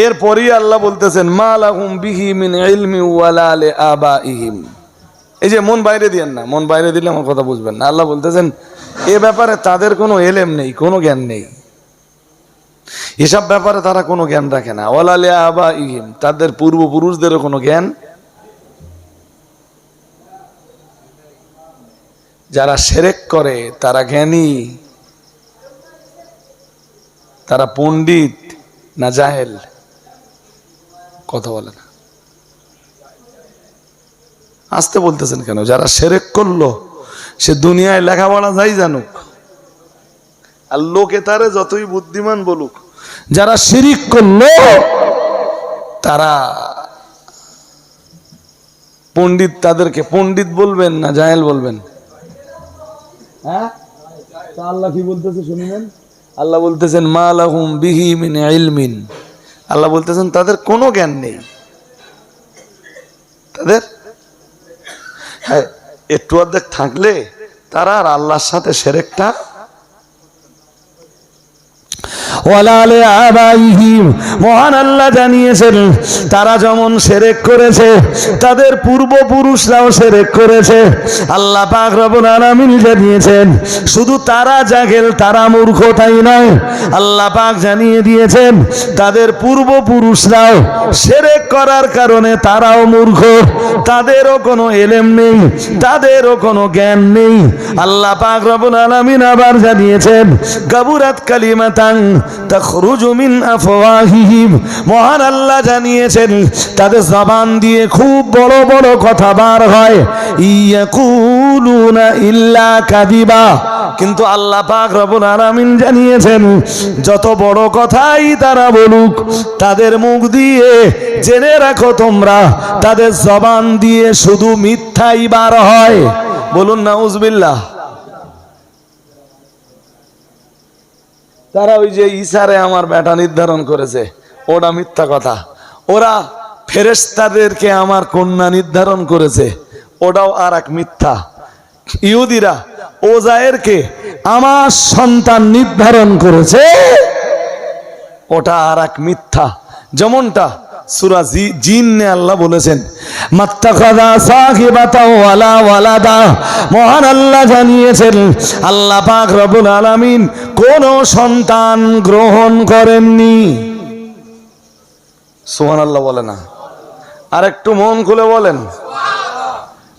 এরপরই আল্লাহ বলতেছেন মা লাহুম বিহি মিন ইলমি ওয়ালা লিআবাইহিম। এই যে মন বাইরে দিয়েন না, মন বাইরে দিলে আমার কথা বুঝবেন না। আল্লাহ বলতেছেন এ ব্যাপারে তাদের কোনো ইলম নেই, কোনো জ্ঞান নেই, এসব ব্যাপারে তারা কোনো জ্ঞান রাখে না। ওয়ালা লিআবাইহিম, তাদের পূর্বপুরুষদেরও কোনো জ্ঞান। যারা শিরক করে তারা জ্ঞানী, তারা পণ্ডিত না জাহেল? কথা বলে না, আসতে বলতেছেন কেন? যারা শিরক করলো সে দুনিয়ায় লেখাপড়া যাই জানুক আর লোকে তারে যতই বুদ্ধিমান বলুক, যারা শিরিক করলো তারা পণ্ডিত, তাদেরকে পণ্ডিত বলবেন না জাহেল বলবেন? হ্যাঁ, তো আল্লাহ কি বলতেছে শুনবেন। আল্লাহ বলতেছেন মা লাহুম বিহি মিন ইলমিন, আল্লাহ বলতেছেন তাদের কোনো জ্ঞান নেই। তাদের একটু অর্ধেক থাকলে তারা আর আল্লাহর সাথে শিরকটা মহান আল্লাহ জানিয়েছেন তারা যেমন শিরক করেছে তাদের পূর্বপুরুষরাও শিরক করেছে। আল্লাহ পাক রব্বুল আলামিন জানিয়েছেন শুধু তারা জাহেল, তারা মূর্খ তাই নয়, আল্লাহ পাক জানিয়ে দিয়েছেন তাদের পূর্বপুরুষরাও শিরক করার কারণে তারাও মূর্খ, তাদেরও কোনো ইলম নেই, তাদেরও কোনো জ্ঞান নেই। আল্লাহ পাক রব্বুল আলামিন আবার জানিয়েছেন কাবুরাত কালিমাতান তাখরুজু মিন আফওয়াহিহিম, মহান আল্লাহ জানিয়েছেন তাদের জবান দিয়ে খুব বড় বড় কথা বার হয়, ইয়াকুলুনা ইল্লা কাযিবা, কিন্তু আল্লাহ পাক রব্বুল আলামিন জানিয়েছেন যত বড় কথাই তারা বলুক তাদের মুখ দিয়ে জেনে রাখো তোমরা তাদের জবান দিয়ে শুধু মিথ্যাই বার হয়। বলুন নাউজুবিল্লাহ। তারা ওই যে ঈসারে আমার বেটা নির্ধারণ করেছে ওটা মিথ্যা কথা, ওরা ফেরেশতাদেরকে আমার কন্যা নির্ধারণ করেছে ওটাও আর এক মিথ্যা, ইহুদিরা ওজায়েরকে আমার সন্তান নির্ধারণ করেছে ওটা আর এক মিথ্যা। যেমনটা সূরা জিনে আল্লাহ বলেছেন মাত্তাখাযা সাহিবাতাও ওয়ালা ওয়ালাদা, মহান আল্লাহ জানিয়েছেন আল্লাহ পাক রব্বুল আলামিন কোন সন্তান গ্রহণ করেননি। সুবহানাল্লাহ বলে না? আর একটু মন খুলে বলেন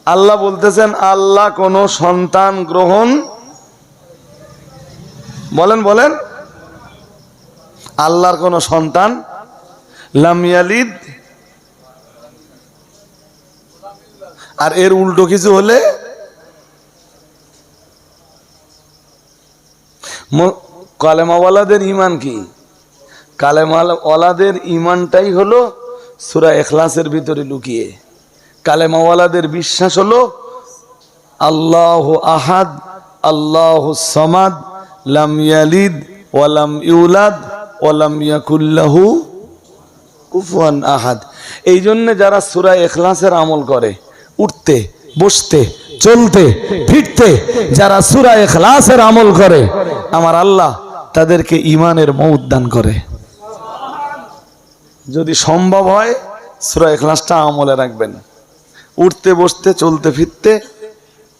আল্লাহ বলতেছেন আল্লাহ কোন সন্তান গ্রহণ, বলেন আল্লাহর কোন সন্তান লাম ইয়ালিদ, আর এর উল্টো কিছু হলে কালেমাওয়ালাদের ঈমান কি? কালেমাওয়ালাদের ঈমানটাই হলো সূরা ইখলাসের ভিতরে লুকিয়ে। কালেমাওয়ালাদের বিশ্বাস হলো আল্লাহু আহাদ আল্লাহুস সামাদ লাম ইয়ালিদ ওয়া লাম ইউলাদ ওয়া লাম ইয়াকুল লাহু কুফুয়ান আহাদ। এই জন্য যারা সূরা ইখলাসের আমল করে, উঠতে বসতে চলতে ফিরতে যারা সূরা ইখলাসের আমল করে, আমার আল্লাহ তাদেরকে ঈমানের মউত দান করে। যদি সম্ভব হয় সূরা ইখলাসটা আমলে রাখবেন, উঠতে বসতে চলতে ফিরতে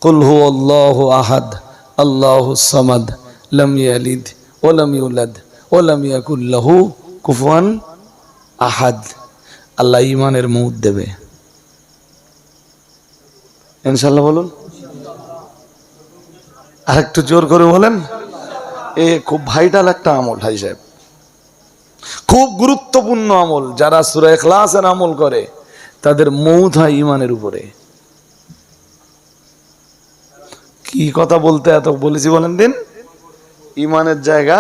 কুল হুয়াল্লাহু আহাদ আল্লাহুস সামাদ লাম ইয়ালিদ ওয়া লাম ইউলাদ ওয়া লাম ইয়াকুল লাহু কুফুয়ান আহাদ, আল্লাহ ঈমানের মউত দেবে ইনশাআল্লাহ। বলুন আর একটু জোর করে বলেন। এ খুব ভাইটাল একটা আমল ভাই সাহেব, খুব গুরুত্বপূর্ণ আমল। যারা সূরা ইখলাসের আমল করে তাদের মউত হয় ঈমানের উপরে। কি কথা বলতে এত বলেছি বলেন দিন। ঈমানের জায়গা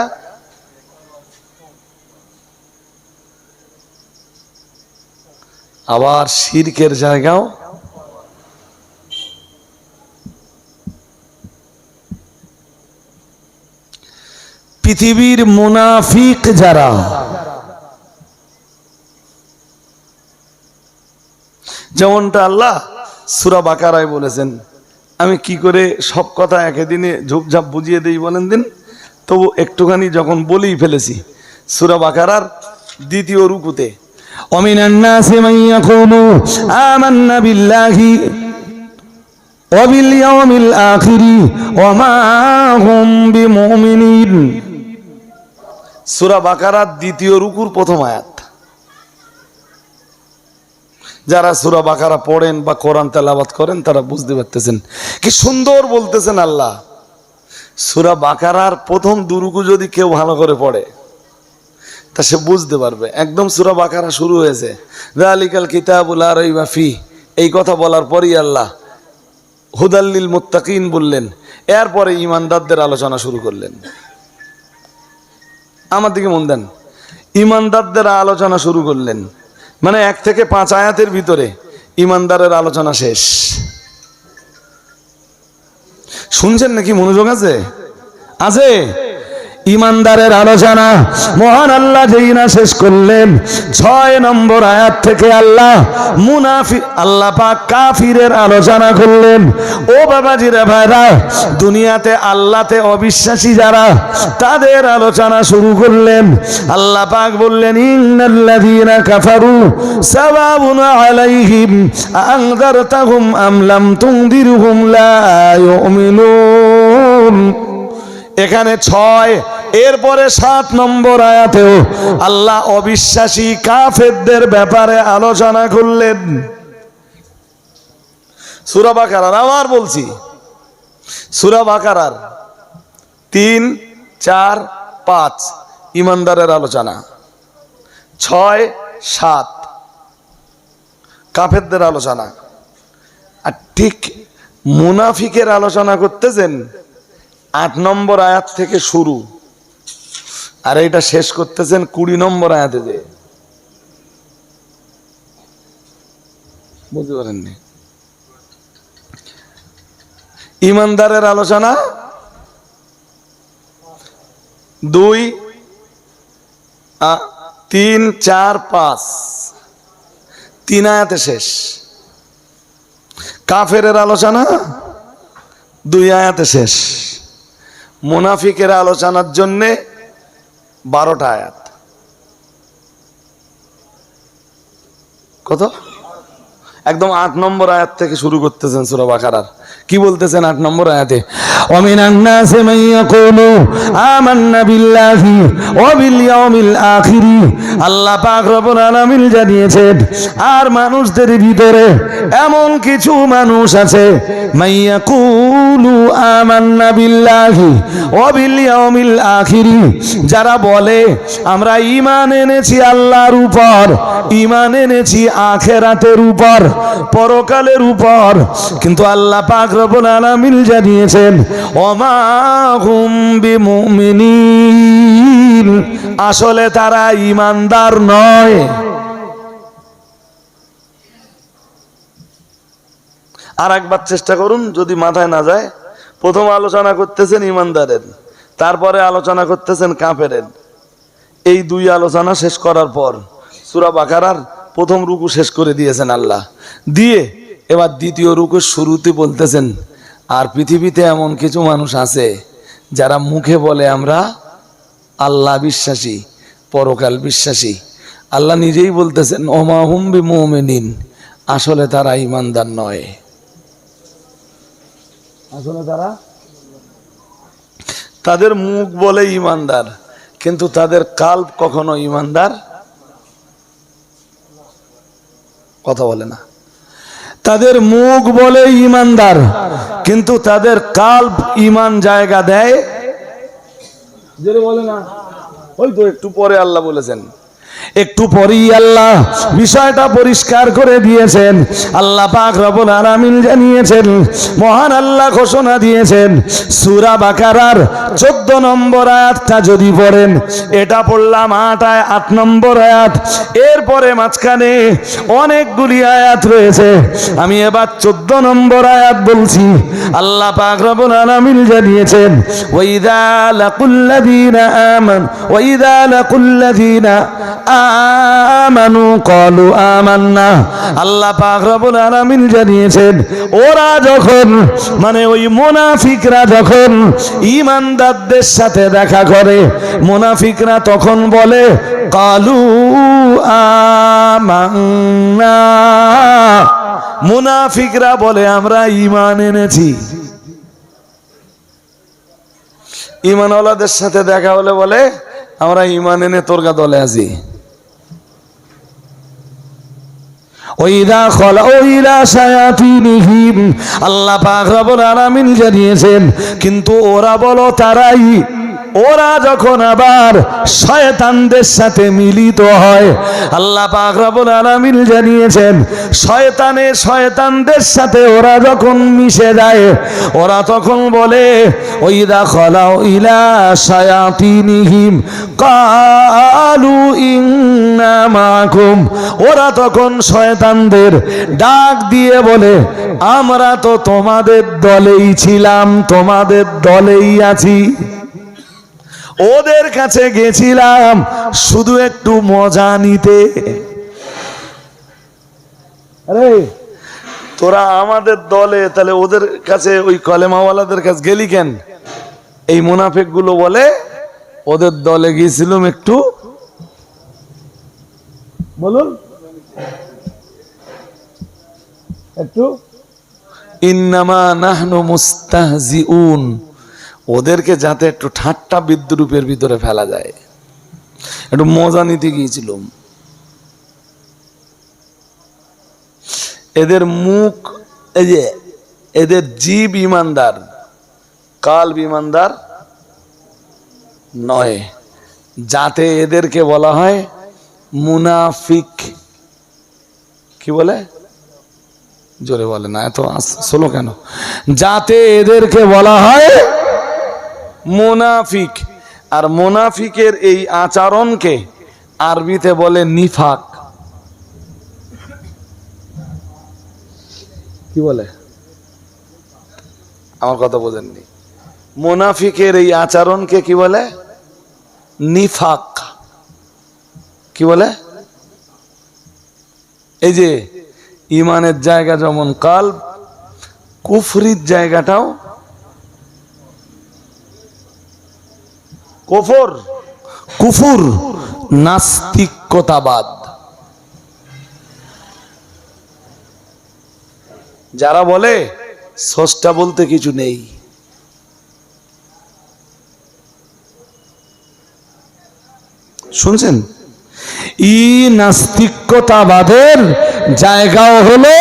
আবার শিরকের জায়গাও। পৃথিবীর মুনাফিক যারা, যেমনটা আল্লাহ সূরা বাকারায় বলেছেন, আমি কি করে সব কথা একদিনে ঝুপঝাপ বুঝিয়ে দেই বলেন দিন। তবু একটুখানি যখন বলেই ফেলেছি, সূরা বাকারার 2য় রুকুতে ওয়ামিনান নাসি মান ইয়াকুলু আমান্না বিল্লাহি ওয়া বিল ইয়াউমিল আখিরি ওয়া মা হুম বিমুমিনিন। সূরা বাকারার 2য় রুকুর প্রথম আয়াত। যারা সূরা বাকারা পড়েন বা কোরআন তেলাওয়াত করেন তারা বুঝতে পারতেছেন কি সুন্দর বলতেছেন আল্লাহ। সূরা বাকারার প্রথম 2 রুকু যদি কেউ ভালো করে পড়ে তা সে বুঝতে পারবে। একদম সূরা বাকারা শুরু হয়েছে যালিকাল কিতাবু লা রাইবা ফি, এই কথা বলার পরই আল্লাহ হুদাল লিল মুত্তাকিন বললেন, এরপরে ঈমানদারদের আলোচনা শুরু করলেন। আমার দিকে মন দেন, ঈমানদারদের আলোচনা শুরু করলেন, মানে 1 থেকে 5 আয়াতের ভিতরে ঈমানদারের আলোচনা শেষ। শুনছেন নাকি? মনোযোগ আছে? আছে। ঈমানদারের আলোচনা মহান আল্লাহ যেই না শেষ করলেন, 6 নম্বর আয়াত থেকে আল্লাহ মুনাফিক, আল্লাহ পাক কাফিরের আলোচনা করলেন। ও বাবাজিরা ভাইরা, দুনিয়াতে আল্লাহতে অবিশ্বাসী যারা, তাদের আলোচনা শুরু করলেন। আল্লাহ পাক বললেন, ইন্নাল্লাযীনা কাফারু সাওয়াউন আলাইহিম আনযারতাহুম আম লাম তুনদিরহুম লা ইউমিনুন। এখানে 6, এরপরে 7 নম্বর আয়াতেও আল্লাহ অবিশ্বাসী কাফেরদের ব্যাপারে আলোচনা করলেন। সূরা বাকারার, আবার বলছি, সূরা বাকারার 3, 4, 5 ঈমানদারের আলোচনা, 6, 7 কাফেরদের আলোচনা। আর ঠিক মুনাফিকের আলোচনা করতেছেন 8 নম্বর আয়াত থেকে শুরু, আর এটা শেষ করতেছেন 20 নম্বর আয়াতে। যে বুঝতে পারেননি, ঈমানদারের আলোচনা 2, 3, 4, 5 3 আয়াতে শেষ। কাফেরের আলোচনা 2 আয়াতে শেষ। মুনাফিকের আলোচনার জন্য 12টা আয়াত। কত? একদম 8 নম্বর আয়াত থেকে শুরু করতেছেন সূরা বাকারার। কি বলতেছেন 8 নম্বর আয়াতে? ওয়ামিনান নাসি মান ইয়াকুলু আমান্না বিল্লাহি ওয়া বিল ইয়াউমিল আখির। আল্লাহ পাক রব্বুল আলামিন জানিয়েছেন, আর মানুষদের ভিতরে এমন কিছু মানুষ আছে, মান ইয়াকুলু আমান্না বিল্লাহি ওয়া বিল ইয়াউমিল আখির, যারা বলে আমরা ঈমান এনেছি আল্লাহর উপর, ঈমান এনেছি আখিরাতের উপর, পরকালের উপর, কিন্তু আল্লাহ পাক রব্বুল আলামিন জানিয়েছেন ওমা হুম বিমুমিনিন, আসলে তারা ঈমানদার নয়। আর একবার চেষ্টা করুন যদি মাথায় না যায়। প্রথম আলোচনা করতেছেন ঈমানদারের, তারপরে আলোচনা করতেছেন কাফেরের। এই 2 আলোচনা শেষ করার পর সূরা বাকারার প্রথম রুকু শেষ করে দিয়েছেন আল্লাহ। দিয়ে এবার দ্বিতীয় রুকুর শুরুতে বলতেছেন, আর পৃথিবীতে এমন কিছু মানুষ আছে যারা মুখে বলে আমরা আল্লাহ বিশ্বাসী, পরকাল বিশ্বাসী। আল্লাহ নিজেই বলতেছেন ওমা হুম বিমুমিনিন, আসলে তারা ঈমানদার নয়। আসলে তাদের মুখ বলে ঈমানদার, কিন্তু তাদের কাল্ব কখনো ঈমানদার কথা বলে না। তাদের মুখ বলে ঈমানদার, কিন্তু তাদের কাল্ব ঈমান জায়গা দেয় যেটা বলে না। ওই তো একটু পরে আল্লাহ বলেছেন, একটু পরেই আল্লাহ বিষয়টা পরিষ্কার করে দিয়েছেন। আল্লাহ পাক রব্বুল আলামিন জানিয়েছেন, মহান আল্লাহ ঘোষণা দিয়েছেন সূরা বাকারার 14 নম্বর আয়াতটা যদি পড়েন, এটা পড়লাম 8 নম্বর আয়াত, এরপরে মাঝখানে অনেকগুলি আয়াত রয়েছে। আমি এবার 14 নম্বর আয়াত বলছি। আল্লাহ পাক রব্বুল আলামিন জানিয়েছেন ওয়াইদা লাকুল্লাযীনা আমানু ওয়াইদা লাকুল্লাযীনা আমানু ক্বালু আমান্না। আল্লাহ পাক রব্বুল আলামিন জানিয়েছেন ওরা যখন, মানে ওই মুনাফিকরা যখন ঈমানদারদের সাথে দেখা করে, মুনাফিকরা তখন বলে ক্বালু আমান্না, মুনাফিকরা বলে আমরা ঈমান এনেছি। ঈমানওয়ালাদের সাথে দেখা হলে বলে আমরা ঈমান এনে তোরগা দলে আছি। ওয়াইদা খালাউ ইলা শায়াতিনিহিম, আল্লাহ পাক রব্বুল আলামিন জানিয়েছেন কিন্তু ওরা বলো তারাই, ওরা যখন আবার শয়তানদের সাথে মিলিত হয়, আল্লাহ পাক রব্বুল আলামিন জানিয়েছেন শয়তানদের সাথে ওরা যখন মিশে যায়, ওরা তখন বলে ওয়াইদা খালাউ ইলা শায়াতিনিহিম ক্বালু ইন্না মাকুম, ওরা তখন শয়তানদের ডাক দিয়ে বলে আমরা তো তোমাদের দলেই ছিলাম, তোমাদের দলেই আছি, ওদের কাছে গেছিলাম শুধু একটু মজা নিতে। আরে তোরা আমাদের দলে, তাহলে ওদের কাছে ওই কলেমাওয়ালাদের কাছে গেলি কেন? এই মুনাফিক গুলো বলে ওদের দলে গিয়েছিলাম একটু, বলুন একটু, ইন্নামা নাহনু মুস্তাহজিউন, ওদেরকে যাতে একটু ঠাট্টা বিদ্রুপের ভিতরে ফেলা যায়, একটু মজা নিতে গিয়েছিলাম। এদের মুখ, এই যে এদের জীব ঈমানদার, কাল্ব ঈমানদার নয়, যাতে এদেরকে বলা হয় মুনাফিক। কি বলে? জোরে বলে না, এত স্লো কেন? যাতে এদেরকে বলা হয় মুনাফিক। আর মুনাফিকের এই আচরণকে আরবিতে বলে নিফাক। কি বলে? আমার কথা বোঝেননি। মুনাফিকের এই আচরণকে কি বলে? নিফাক। কি বলে? এই যে ইমানের জায়গা যেমন কাল্ব, কুফরির জায়গাটাও কুফুর, নাস্তিকতাবাদ। যারা বলে স্রষ্টা বলতে কিছু নেই, শুনছেন? নাস্তিকতাবাদের জায়গাও হলো,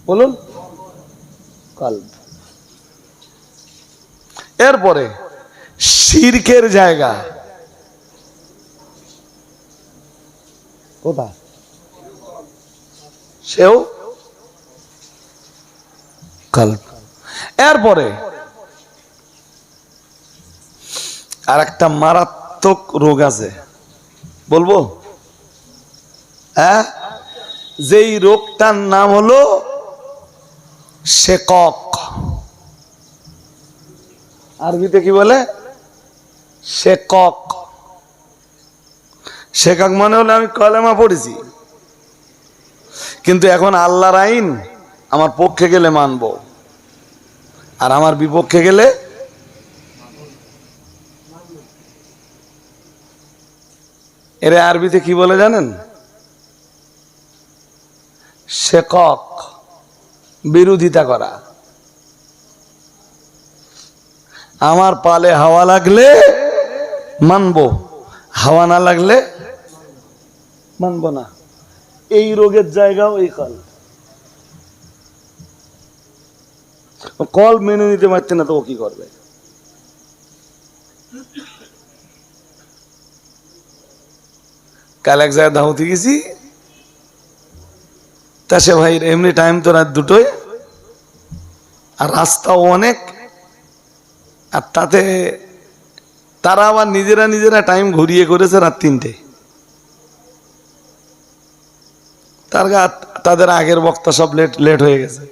বলুন, কাল্ব। এরপরে শিরকের জায়গা কোথায়? সেও কাল্ব। এরপরে আর একটা মারাত্মক রোগ আছে, বলবো? হ্যাঁ, যেই রোগটার নাম হলো শেকক। আরবিতে কি বলে? শেকক। শেকক মানে হলো আমি কলেমা পড়েছি, কিন্তু এখন আল্লাহর আইন আমার পক্ষে গেলে মানব, আর আমার বিপক্ষে গেলে এর আরবিতে কি বলে জানেন? শেকক, বিরোধিতা করা। আমার পালে হাওয়া লাগলে মানবো, হাওয়া না লাগলে মানবো না। এই রোগের জায়গাও এই কল। কল মেনে নিতে পারছে না তো ও কি করবে? কাল এক জায়গায় দাওয়াতে গেছি, তা সে ভাই এমনি টাইম তো রাত 2টোয়, আর রাস্তাও অনেক, আর তাতে তারা আবার নিজেরা টাইম ঘুরিয়ে করেছে রাত 3টে। তাদের আগের বক্তা সব লেট হয়ে গেছে।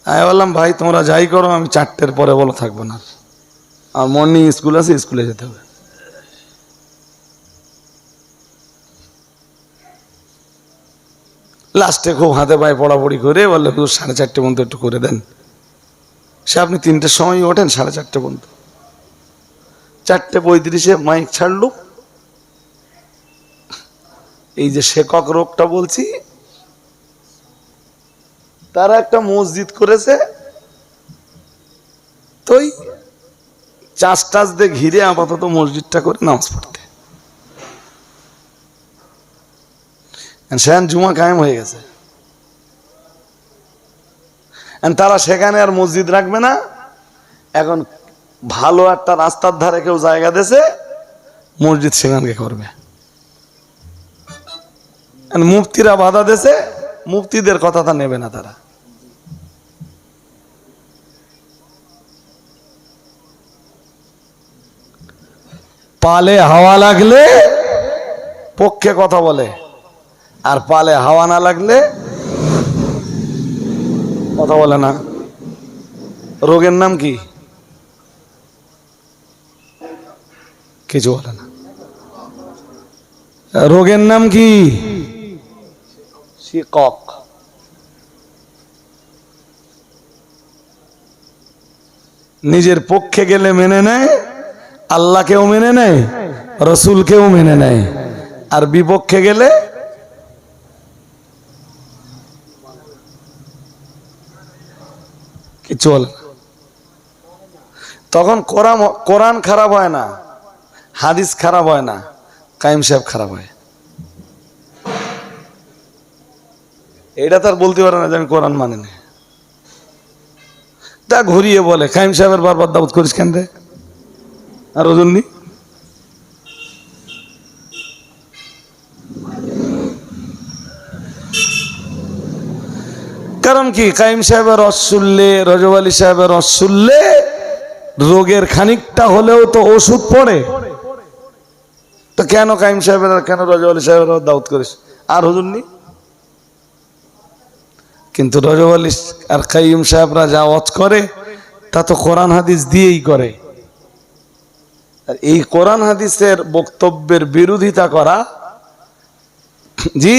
আমি বললাম ভাই তোমরা যাই করো, আমি 4টের পরে বলো থাকবো না, আর মর্নিং স্কুল আছে, স্কুলে যেতে হবে। লাস্টে খুব হাতে পায়ে পড়াপড়ি করে বললে 4:30 পর্যন্ত একটু করে দেন। সে আপনি 3টের সময় ওঠেন, 4:30 পর্যন্ত। 4:35 মাইক ছাড়লুম। এই যে শেকক রোগটা বলছি, তারা একটা মসজিদ করেছে, তো চাষ টাচ দিয়ে ঘিরে আপাতত মসজিদটা করে নামাজ পড়তে। সেখানে জুমা কায়েম হয়ে গেছে। তারা সেখানে আর মসজিদ রাখবে না, এখন ভালো একটা রাস্তার ধারে কেউ জায়গা দিয়েছে, মসজিদ সেখানে করবে। মুফতিরা বাধা দিয়েছে, মুফতিদের কথাটা নেবে না তারা। পালে হাওয়া লাগলে পক্ষে কথা বলে, আর পালে হাওয়া না লাগলে কথা বলে না। রোগের নাম কি? কিছু বলে না। রোগের নাম কি? শিকক। নিজের পক্ষে গেলে মেনে নেয়, আল্লাহকেও মেনে নেয়, রসুলকেও মেনে নেয়, আর বিপক্ষে গেলে কিছু বলে না। তখন কোরআন খারাপ হয় না, হাদিস খারাপ হয় না, কাইম সাহেব খারাপ হয়। এটা তার বলতে পারে না যে আমি কোরআন মানি না। তা ঘুরিয়ে বলে কাইম সাহেবের বারবার দাওয়াত করিস কেন রে, আর ওজন নি। কারণ কি, কাইম সাহেবের রস শুনলে, রজব আলী সাহেবের রস শুনলে রোগের খানিকটা হলেও তো ওষুধ পড়ে। তো কেন কাইম সাহেবের আর কেন রজব আলী সাহেবের দাওয়াত করিস, আর হুজুর নি? কিন্তু রজব আলী আর কাইম সাহেবরা যা ওয়াজ করে তা তো কোরআন হাদিস দিয়েই করে। আর এই কোরআন হাদিসের বক্তব্যের বিরোধিতা করা, জি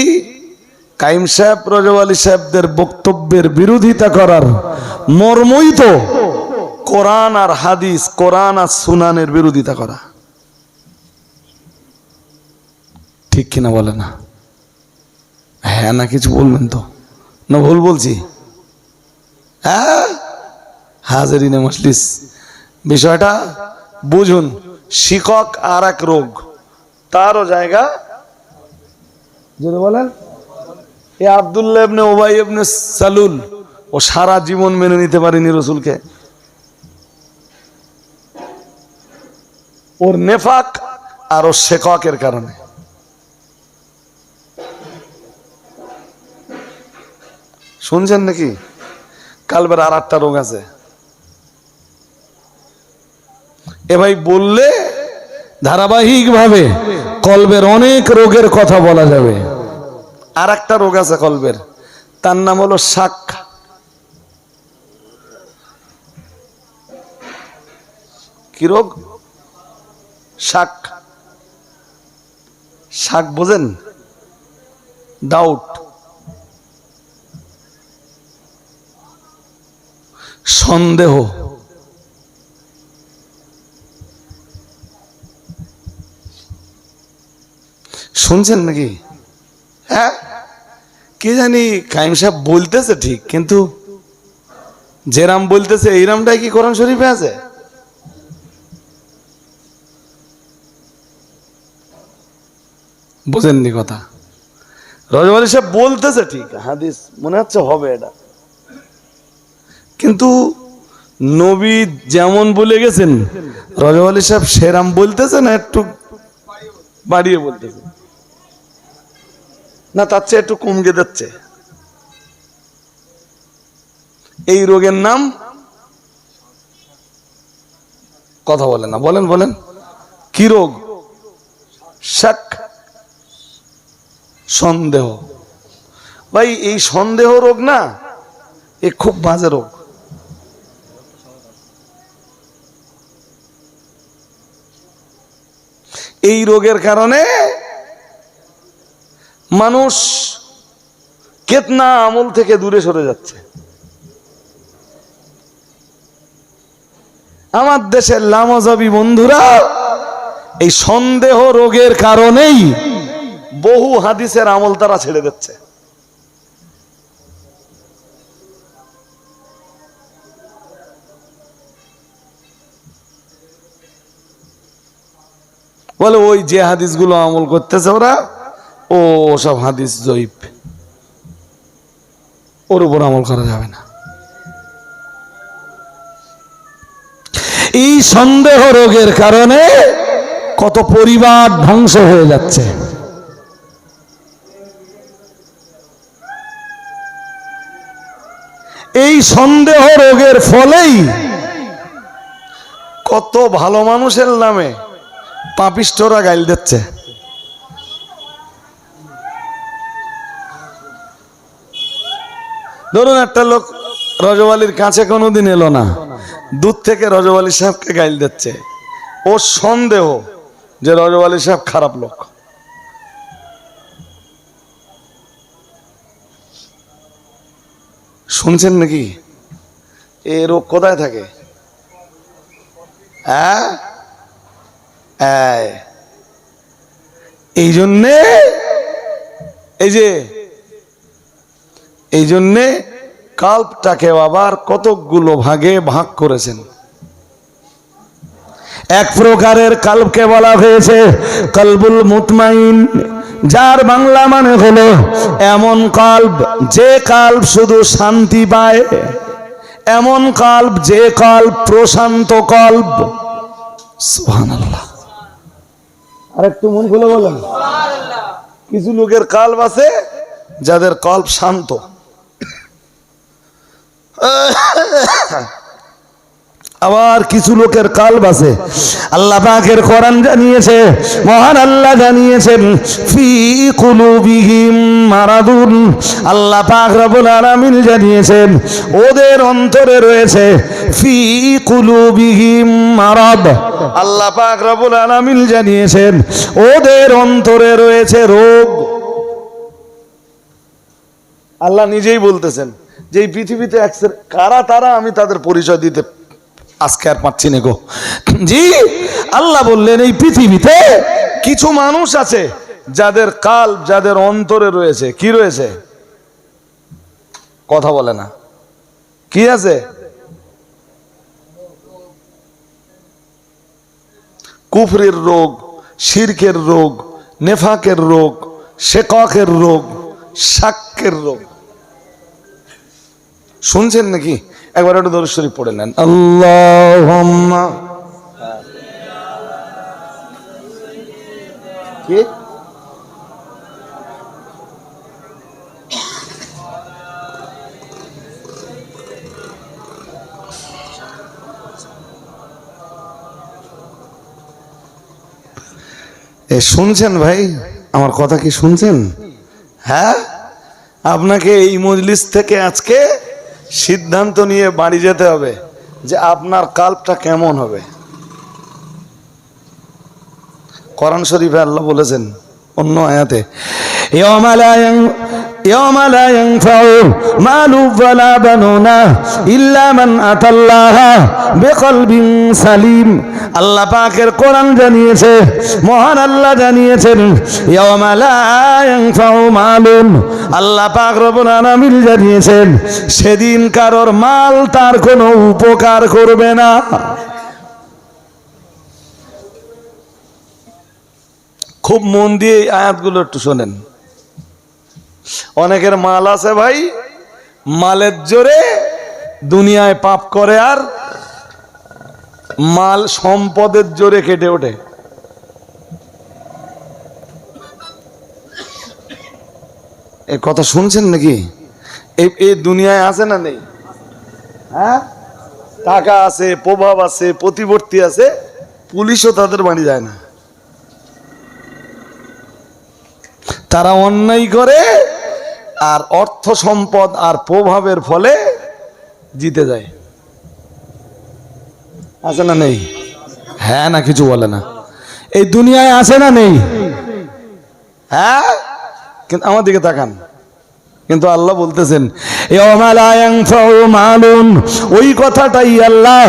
কাইম সাহেব রজব আলী সাহেবদের বক্তব্যের বিরোধিতা করার মর্মই তো কোরআন আর হাদিস, কোরআন আর সুনানের বিরোধিতা করা। ঠিক কিনা বলে না? হ্যাঁ না কিছু বলবেন তো, না ভুল বলছি? হ্যাঁ, হাজিরিনে মজলিস, বিষয়টা বুঝুন। শিকক আর এক রোগ, তারও জায়গা যদি বলেন। এ আব্দুল্লাহ ইবনে উবাই ইবনে সালুল, ও সারা জীবন মেনে নিতে পারেনি রসুলকে। ওর নেফাক আর ওর শেককের কারণে। শুনছেন নাকি? কালবের আর একটা রোগ আছে। এ ভাই বললে ধারাবাহিক ভাবে কলবের অনেক রোগের কথা বলা যাবে। আর একটা রোগ আছে কলবের, তার নাম হলো শাক। কি রোগ? শাক। শাক বোঝেন? ডাউট, সন্দেহ। শুনছেন নাকি? হ্যাঁ, কি জানি কাইম সাহেব বলতেছে ঠিক, কিন্তু যেরাম বলতেছে এই রামটাই কি কোরআন শরীফে আছে? বুঝেননি কথা? রজব আলী সাহেব বলতেছে ঠিক, হাদিস মনে হচ্ছে হবে এটা, কিন্তু নবী যেমন বলে গেছেন রজব আলী সাহেব সেরাম বলতেছে না একটু বাড়িয়ে বলতেছে, না তার চেয়ে একটু কমকে যাচ্ছে? এই রোগের নাম কথা বলে না, বলেন বলেন কি রোগ? শাক, সন্দেহ। ভাই এই সন্দেহ রোগ না, এ খুব বাজে রোগ। এই রোগের কারণে মানুষ কেতনা আমল থেকে দূরে সরে যাচ্ছে। আমার দেশের লামাজাবি বন্ধুরা এই সন্দেহ রোগের কারণেই বহু হাদিসের আমল তারা ছেড়ে দিচ্ছে। বলে ওই যে হাদিসগুলো আমল করতেছে ওরা, ও সব হাদিস জয়ীফ, ওর উপর আমল করা যাবে না। এই সন্দেহ রোগের কারণে কত পরিবার ধ্বংস হয়ে যাচ্ছে। এই সন্দেহ রোগের ফলেই কত ভালো মানুষের নামে পাপিষ্ঠরা গাইল দিচ্ছে। ধরুন একটা লোক রজব আলীর কাছে কোনোদিন এলো না, দূর থেকে রজব আলী সাহেবকে গাইল দিচ্ছে, ও সন্দেহ যে রজব আলী সাহেব খারাপ লোক। শুনছেন নাকি? এ রোগ কোথায় থাকে? হ্যাঁ, এই জন্যে এই জন্যে কাল্পটাকে আবার কতকগুলো ভাগে ভাগ করেছেন। এক প্রকারের কাল্পকে বলা হয়েছে কলবুল মুতমাইন, যার বাংলা মানে হলো এমন কল্প যে কল্প শুধু শান্তি পায়, এমন কল্প যে কল্প প্রশান্ত কল্প। সুবহানাল্লাহ। আরেকটু মন খুলে বলেন। কিছু লোকের কল্প আছে যাদের কল্প শান্ত, আবার কিছু লোকের কল্প আছে, আল্লাহ পাকের কোরআন জানিয়েছে, মহান আল্লাহ জানিয়েছেন ফি কুলুবিহিম মারাদুন, আল্লাহ পাক রব্বুল আলামিন জানিয়েছেন ওদের অন্তরে রয়েছে ফি কুলুবিহিম মারাদ, আল্লাহ পাক রব্বুল আলামিন জানিয়েছেন ওদের অন্তরে রয়েছে রোগ। আল্লাহ নিজেই বলতেছেন যে এই পৃথিবীতে কারা তারা আমি তাদের পরিচয় দিতে আজকে আর পাচ্ছি না গো। জি, আল্লাহ বললেন এই পৃথিবীতে কিছু মানুষ আছে যাদের কাল, যাদের অন্তরে রয়েছে কি রয়েছে? কথা বলে না, কি আছে? কুফরের রোগ, শিরকের রোগ, নেফাকের রোগ, শিকাকের রোগ, শাক্কের রোগ। শুনছেন নাকি? একবার একটু দরুদ শরীফ পড়ে নেন। আল্লাহুম্মা কি শুনছেন ভাই? আমার কথা কি শুনছেন? হ্যাঁ, আপনাকে এই মজলিস থেকে আজকে সিদ্ধান্ত নিয়ে বাড়ি যেতে হবে যে আপনার কাল্পটা কেমন হবে। কোরআন শরীফে আল্লাহ বলেছেন অন্য আয়াতে, ইয়াওমা লা ইয়ানফাউ মালু ওয়ালা বানুনা ইল্লা মান আতাল্লাহা বিকলবিন সালিম। আল্লাহ পাকের কোরআন জানিয়েছে, মহান আল্লাহ জানিয়েছেন, ইয়াওমা লা ইয়ানফাউ মালুন, আল্লাহ পাক রব্বুল আলামিন জানিয়েছেন সেদিন কারোর মাল তার কোনো উপকার করবে না। খুব মন দিয়ে এই আয়াতগুলো একটু শোনেন। অনেকের মাল আছে ভাই, মালের জোরে দুনিয়ায় পাপ করে আর মাল সম্পদের জোরে কেটে ওঠে। এই কথা শুনছেন নাকি? এই দুনিয়ায় আছে না নেই? হ্যাঁ, টাকা আছে, প্রভাব আছে, প্রতিবর্তী আছে, পুলিশও তাদের বাড়ি যায় না। তারা অন্যায় করে আর অর্থ সম্পদ আর প্রভাবের ফলে জিতে যায়। আছে না নেই? হ্যাঁ না কিছু বলে না। এই দুনিয়ায় আছে না নেই? হ্যাঁ, কিন্তু আমার দিকে তাকান। কিন্তু আল্লাহ বলতেছেন ইয়াওমা লা ইয়ানফাউ মালুন, ওই কথাটাই আল্লাহ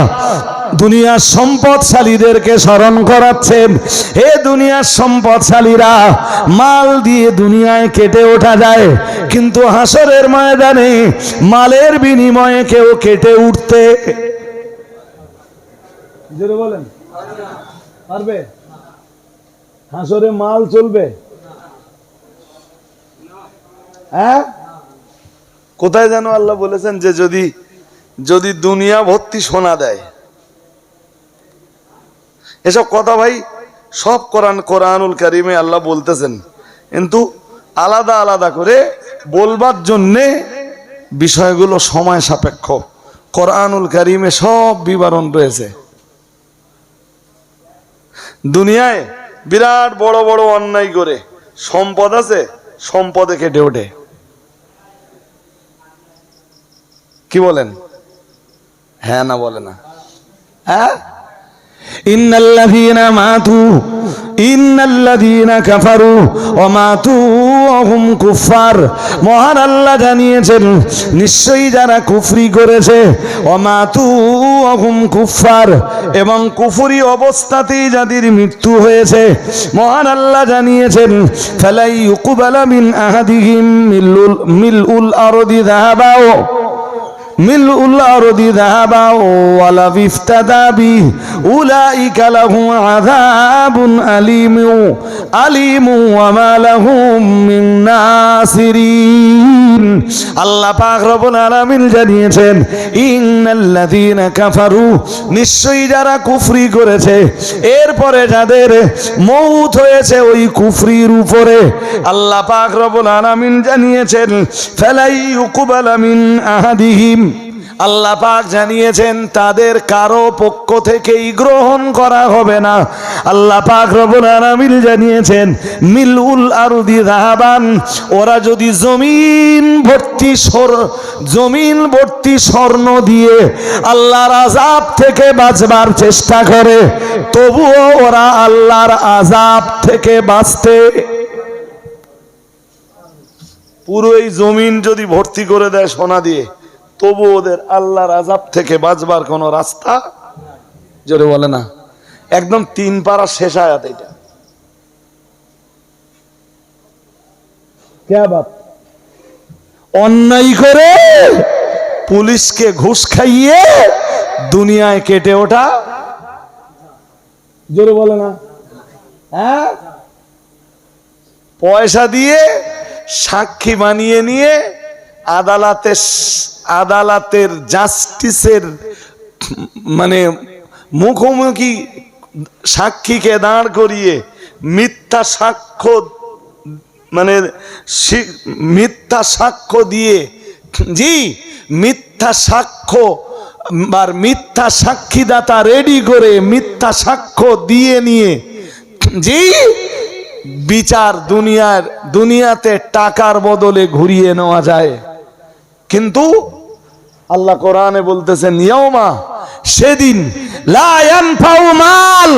দুনিয়ার সম্পদশালীদেরকে স্মরণ করাচ্ছেন। হে দুনিয়ার সম্পদশালীরা, মাল দিয়ে দুনিয়ায় কেটে ওঠা যায়, কিন্তু হাসরের ময়দানে মালের বিনিময়ে কেউ কেটে উঠতে জোরে বলেন পারবে? হাসরে মাল চলবে? হ্যাঁ, কোথায় যেন আল্লাহ বলেছেন যে যদি দুনিয়া ভর্তি সোনা দেয়। এসব কথা ভাই সব কোরআনুল কারিমে আল্লাহ বলতেছেন, কিন্তু আলাদা আলাদা করে বলবার জন্যে বিষয়গুলো সময় সাপেক্ষ। কোরআনুল কারিমে সব বিবরণ রয়েছে। দুনিয়ায় বিরাট বড় বড় অন্যায় করে সম্পদ আছে, সম্পদে কেটে ওঠে। কি বলেন? হ্যাঁ না বলে না? হ্যাঁ, ইন্নাল্লাযীনা কাফারু ওয়া মাতু ওয়া হুম কুফার, মহান আল্লাহ জানিয়েছেন নিশ্চয়ই যারা কুফরি করেছে, ওয়া মাতু ওয়া হুম কুফার, এবং কুফরি অবস্থাতেই যাদের মৃত্যু হয়েছে, মহান আল্লাহ জানিয়েছেন ফালাই ইউকবালা মিন আহাদিহিম মিলউল আরদি যাহাবাও মিলউল আরদি যাহাবা ওয়ালা ইফতাদা বি উলাইকা লাহুম আযাবুন আলীমু ওয়া মা লাহুম মিন নাসিরিন। আল্লাহ পাক রব্বুল আলামিন জানিয়েছেন ইন্নাল্লাযীনা কাফারু, নিশ্চয়ই যারা কুফরি করেছে, এরপরে যাদের মউত হয়েছে ওই কুফরির উপরে, আল্লাহ পাক রব্বুল আলামিন জানিয়েছেন ফালাই ইউকবালা মিন আহাদিহিম, আল্লাহ পাক জানিয়েছেন তাদের কারো পক্ষ থেকেই গ্রহণ করা হবে না। আল্লাহ পাক রব্বুল আলামিন জানিয়েছেন মিলউল আরদি যাহাবান, ওরা যদি জমিন ভর্তি স্বর্ণ দিয়ে আল্লাহর আযাব থেকে বাঁচবার চেষ্টা করে, তবুও ওরা আল্লাহর আযাব থেকে বাঁচতে, পুরো এই জমিন যদি ভর্তি করে দেয় সোনা দিয়ে, তবু ওদের আল্লাহর আযাব থেকে বাঁচবার কোন রাস্তা জোরে বলে না। একদম 3 পারা শেষ আয়াত এটা। কে বাপ অন্যায় করে পুলিশকে ঘুষ খাইয়ে দুনিয়ায় কেটে ওঠা, জোরে বলে না। হ্যাঁ, পয়সা দিয়ে সাক্ষী বানিয়ে নিয়ে আদালতের জাস্টিসের মানে মুখোমুখি সাক্ষীকে দাঁড় করিয়ে মিথ্যা সাক্ষ্য দিয়ে, জি, মিথ্যা সাক্ষ্য বা মিথ্যা সাক্ষীদাতা রেডি করে মিথ্যা সাক্ষ্য দিয়ে নিয়ে, জি, বিচার দুনিয়াতে টাকার বদলে ঘুরিয়ে নেওয়া যায়। কিন্তু আল্লাহ কোরআনে বলতেছেন ইয়াউমা, সেদিন লা ইয়ানফাউ মাল,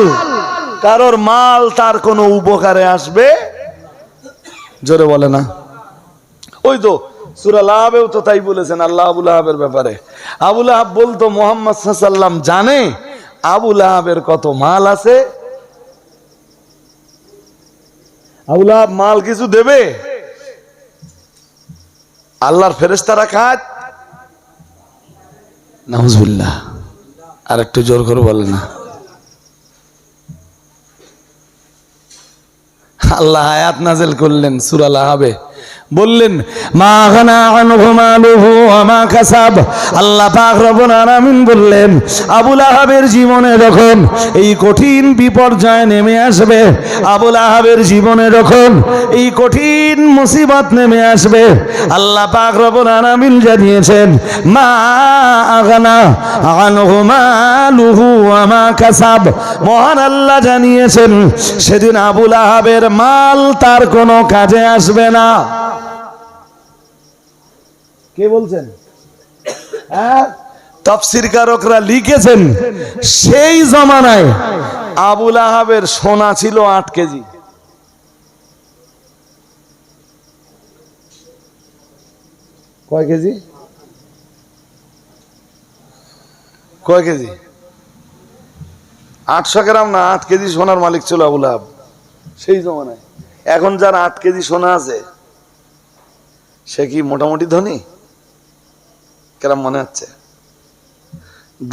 কারোর মাল তার কোনো উপকারে আসবে, জোরে বলে না, ওই তো সূরা লাহাবেও তো তাই বলেছেন আল্লাহ আবু লাহাবের ব্যাপারে। আবু লাহাব বলতো মুহাম্মদ সাল্লাল্লাহু আলাইহি ওয়াসাল্লাম জানে আবু লাহাবের কত মাল আছে? আবু লাহাব মাল কিছু দেবে? আল্লাহর ফেরেশতারা খায়। নাউজুবিল্লাহ। আর একটু জোর করে বলেন না। আল্লাহ আয়াত নাযিল করলেন সূরা লাহাবে, বললেন মা গানা আনহু মালুহু ওয়া মা কাসাব। আল্লাহ পাক রব্বুল আলামিন বললেন আবু লাহাবের জীবনে যখন এই কঠিন বিপর্যয় নেমে আসবে, আবু লাহাবের জীবনে যখন এই কঠিন মুসিবত নেমে আসবে, আল্লাহ পাক রব্বুল আলামিন জানিয়েছেন মা গানা আনহু মালুহু ওয়া মা কাসাব। মহান আল্লাহ জানিয়েছেন সেদিন আবু লাহাবের মাল তার কোনো কাজে আসবে না। কে বলছেন? তাফসীরকারকরা লিখেছেন সেই জমানায় আবু লাহাবের সোনা ছিল 8 কেজি। কয় কেজি? কয় কেজি? 800 গ্রাম না 8 কেজি সোনার মালিক ছিল আবু লাহাব সেই জমানায়। এখন যার 8 কেজি সোনা আছে সে কি মোটামুটি ধনী? কেরাম মনে হচ্ছে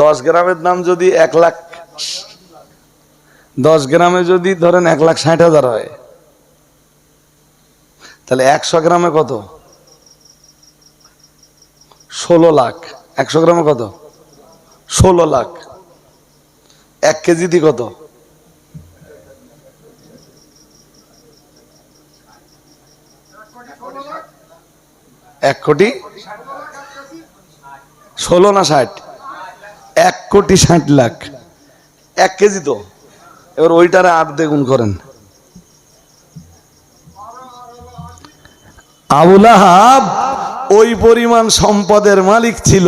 10 গ্রামের দাম যদি 1 লাখ, 10 গ্রামে যদি ধরেন 1,60,000 হয়, তাহলে 100 গ্রামে কত? 16 লাখ। 100 গ্রামে কত? 16 লাখ। 1 কেজিতে কত? 1 কোটি 16 না 60? 1 কোটি 60 লাখ 1 কেজি তো। এবার ওইটারে 8 দিয়ে গুণ করেন। আবু লাহাব ওই পরিমাণ সম্পদের মালিক ছিল।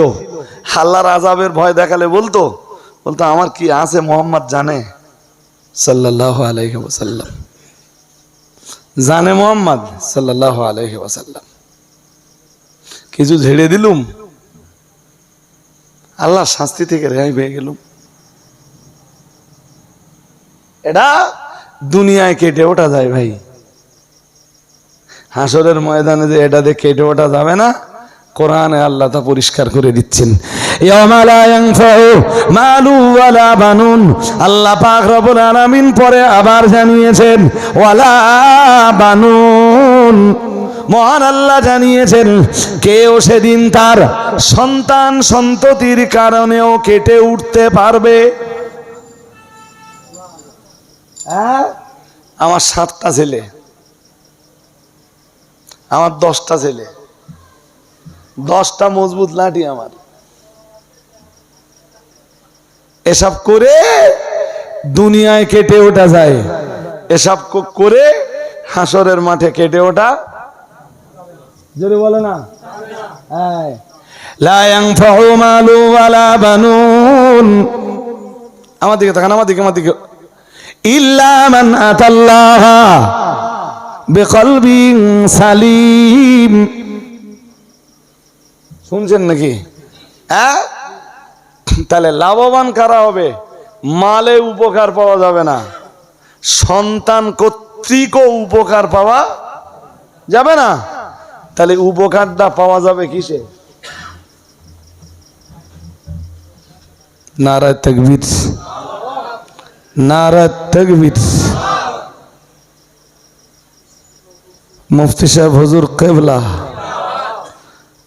আল্লাহর আযাবের ভয় দেখালে বলতো আমার কি আছে মুহাম্মদ জানে সাল্লাল্লাহু আলাইহি ওয়াসাল্লাম। জানে মুহাম্মদ সাল্লাল্লাহু আলাইহি ওয়াসাল্লাম। কিছু ঝেড়ে দিলুম, আল্লাহ শাস্তি থেকে রেহাই পেয়ে গেলুম। এটা দুনিয়ায় কেটে ওঠা যায় ভাই, হাসরের ময়দানে যে এটা দিয়ে কেটে ওঠা যাবে না। কোরআনে আল্লাহ তা পরিষ্কার করে দিচ্ছেন, ইয়াওমা লা ইয়ানফাউ মালু ওয়ালা বানুন। আল্লাহ পাক রব্বুল আলামিন পরে আবার জানিয়েছেন ওয়ালা বানুন। মহান আল্লাহ জানিয়েছেন কেউ সেদিন তার সন্তান সন্ততির কারণেও কেটে উঠতে পারবে। আমার 7টা ছেলে, আমার 10টা ছেলে, 10টা মজবুত লাঠি আমার। এসব করে দুনিয়ায় কেটে ওঠা যায়, এসব করে হাসরের মাঠে কেটে ওঠা জোরে বলে না। লা ইয়ানফাউ মালু ওয়ালা বানুন। আমার দিকে তাকান, আমার দিকে। ইল্লা মান আতাল্লাহ বিকলবিন সালিম। শুনছেন নাকি? তাহলে লাভবান কারা হবে? মালে উপকার পাওয়া যাবে না, সন্তান কর্তৃকও উপকার পাওয়া যাবে না। তাহলে উপকারটা পাওয়া যাবে কিসে? নারায়ে তাকবীর, নারায়ে তাকবীর। মুফতি সাহেব হুজুর কিবলা,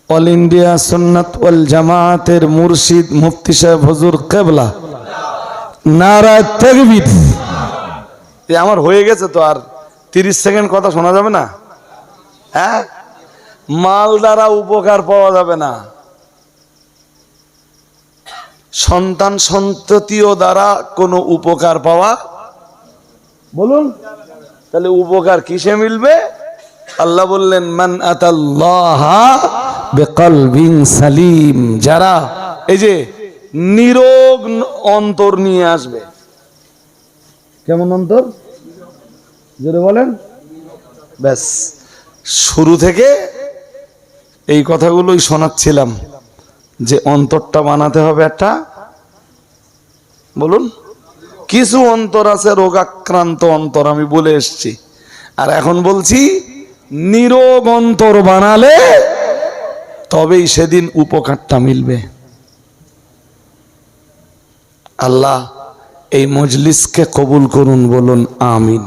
অল ইন্ডিয়া সুন্নাত ওয়াল জামাতের মুর্শিদ মুফতি সাহেব হুজুর কিবলা, নারায়ে তাকবীর। আমার হয়ে গেছে তো, আর 30 সেকেন্ড কথা শোনা যাবে না? মাল দ্বারা উপকার পাওয়া যাবে না, সন্তান সন্ততিও দ্বারা কোনো উপকার পাওয়া, বলুন তাহলে উপকার কিসে মিলবে? আল্লাহ বললেন মান আতাল্লাহা বিকলবিন সালিম। যারা এই যে নিরোগ অন্তর নিয়ে আসবে। কেমন অন্তর? জোরে বলেন। ব্যাস শুরু থেকে এই কথাগুলোই শোনাচ্ছিলাম যে অন্তরটা বানাতে হবে একটা, বলুন। কিছু অন্তর আছে রোগাক্রান্ত অন্তর, আমি বলে এসছি। আর এখন বলছি নিরোগ অন্তর বানালে তবেই সেদিন উপকারটা মিলবে। আল্লাহ এই মজলিসকে কবুল করুন, বলুন আমিন।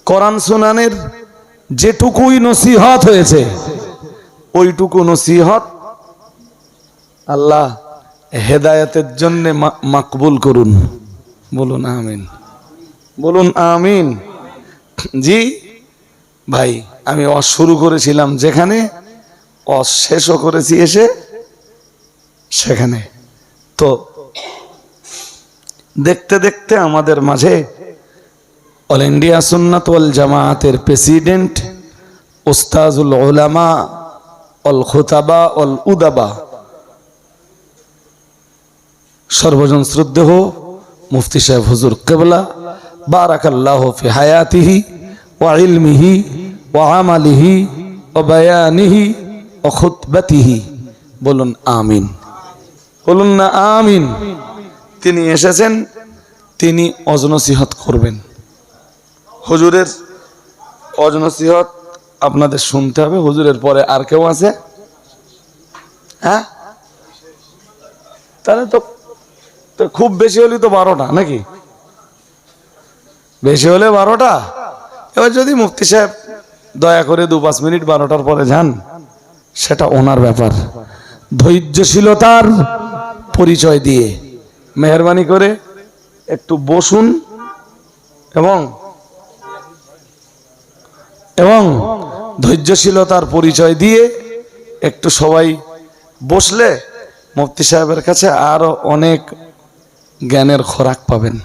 কোরআন শুনানের যেটুকুই নসিহত হয়েছে ওইটুকু নসিহত আল্লাহ হেদায়েতের জন্য মাকবুল করুন, বলুন আমিন, বলুন আমিন। জি ভাই, আমি শুরু করেছিলাম যেখানে, শেষও করেছি এসে সেখানে। তো দেখতে দেখতে আমাদের মাঝে অল ইন্ডিয়া সুন্নাত ওয়াল জামায়াতের প্রেসিডেন্ট উস্তাজুল উলামা অল খুতাবা অল উদাবা সর্বজন শ্রদ্ধেয় মুফতি সাহেব হুজুর কিবলা বারাকাল্লাহু ফি হায়াতিহি ওয়া ইলমিহি ওয়া আমালিহি ওয়া বায়ানিহি ওয়া খুতবাতিহি, বলুন আমিন, বলুন না আমিন। তিনি এসেছেন, তিনি অজনসিহত করবেন। হুজুরের অজনসিহত আপনাদের শুনতে হবে। হুজুরের পরে আর কেউ আছে? হ্যাঁ, তাহলে তো খুব বেশি হলে তো 12টা, নাকি? বেশি হলে 12টা। এবার যদি মুফতি সাহেব দয়া করে 2-5 মিনিট 12টার পরে যান, সেটা ওনার ব্যাপার। ধৈর্যশীলতার পরিচয় দিয়ে মেহরবানি করে একটু বসুন এবং ধৈর্যশীলতার পরিচয় দিয়ে একটু সবাই বসলে মুফতি সাহেবের কাছে আরো অনেক জ্ঞানের খোরাক পাবেন।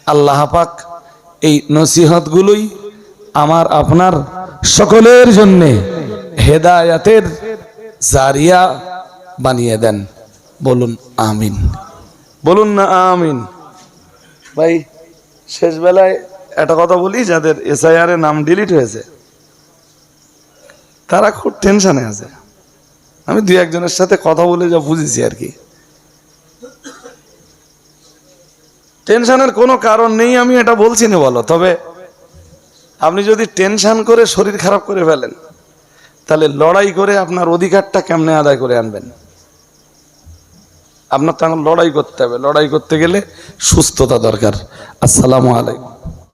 আল্লাহ পাক এই নসিহতগুলোই আমার আপনার সকলের জন্যে হেদায়াতের জারিয়া বানিয়ে দেন, বলুন আমিন, বলুন না আমিন। ভাই শেষ বেলায় একটা কথা বলি, যাদের এসআইআর এর নাম ডিলিট হয়েছে তারা খুব টেনশনে আছে। আমি 2-1 জনের সাথে কথা বলে যা বুঝেছি আর কি, টেনশনের কোনো কারণ নেই, আমি এটা বলছি না বলো। তবে আপনি যদি টেনশন করে শরীর খারাপ করে ফেলেন, তাহলে লড়াই করে আপনার অধিকারটা কেমনে আদায় করে আনবেন? আপনার তখন লড়াই করতে হবে। লড়াই করতে গেলে সুস্থতা দরকার। আসসালামু আলাইকুম।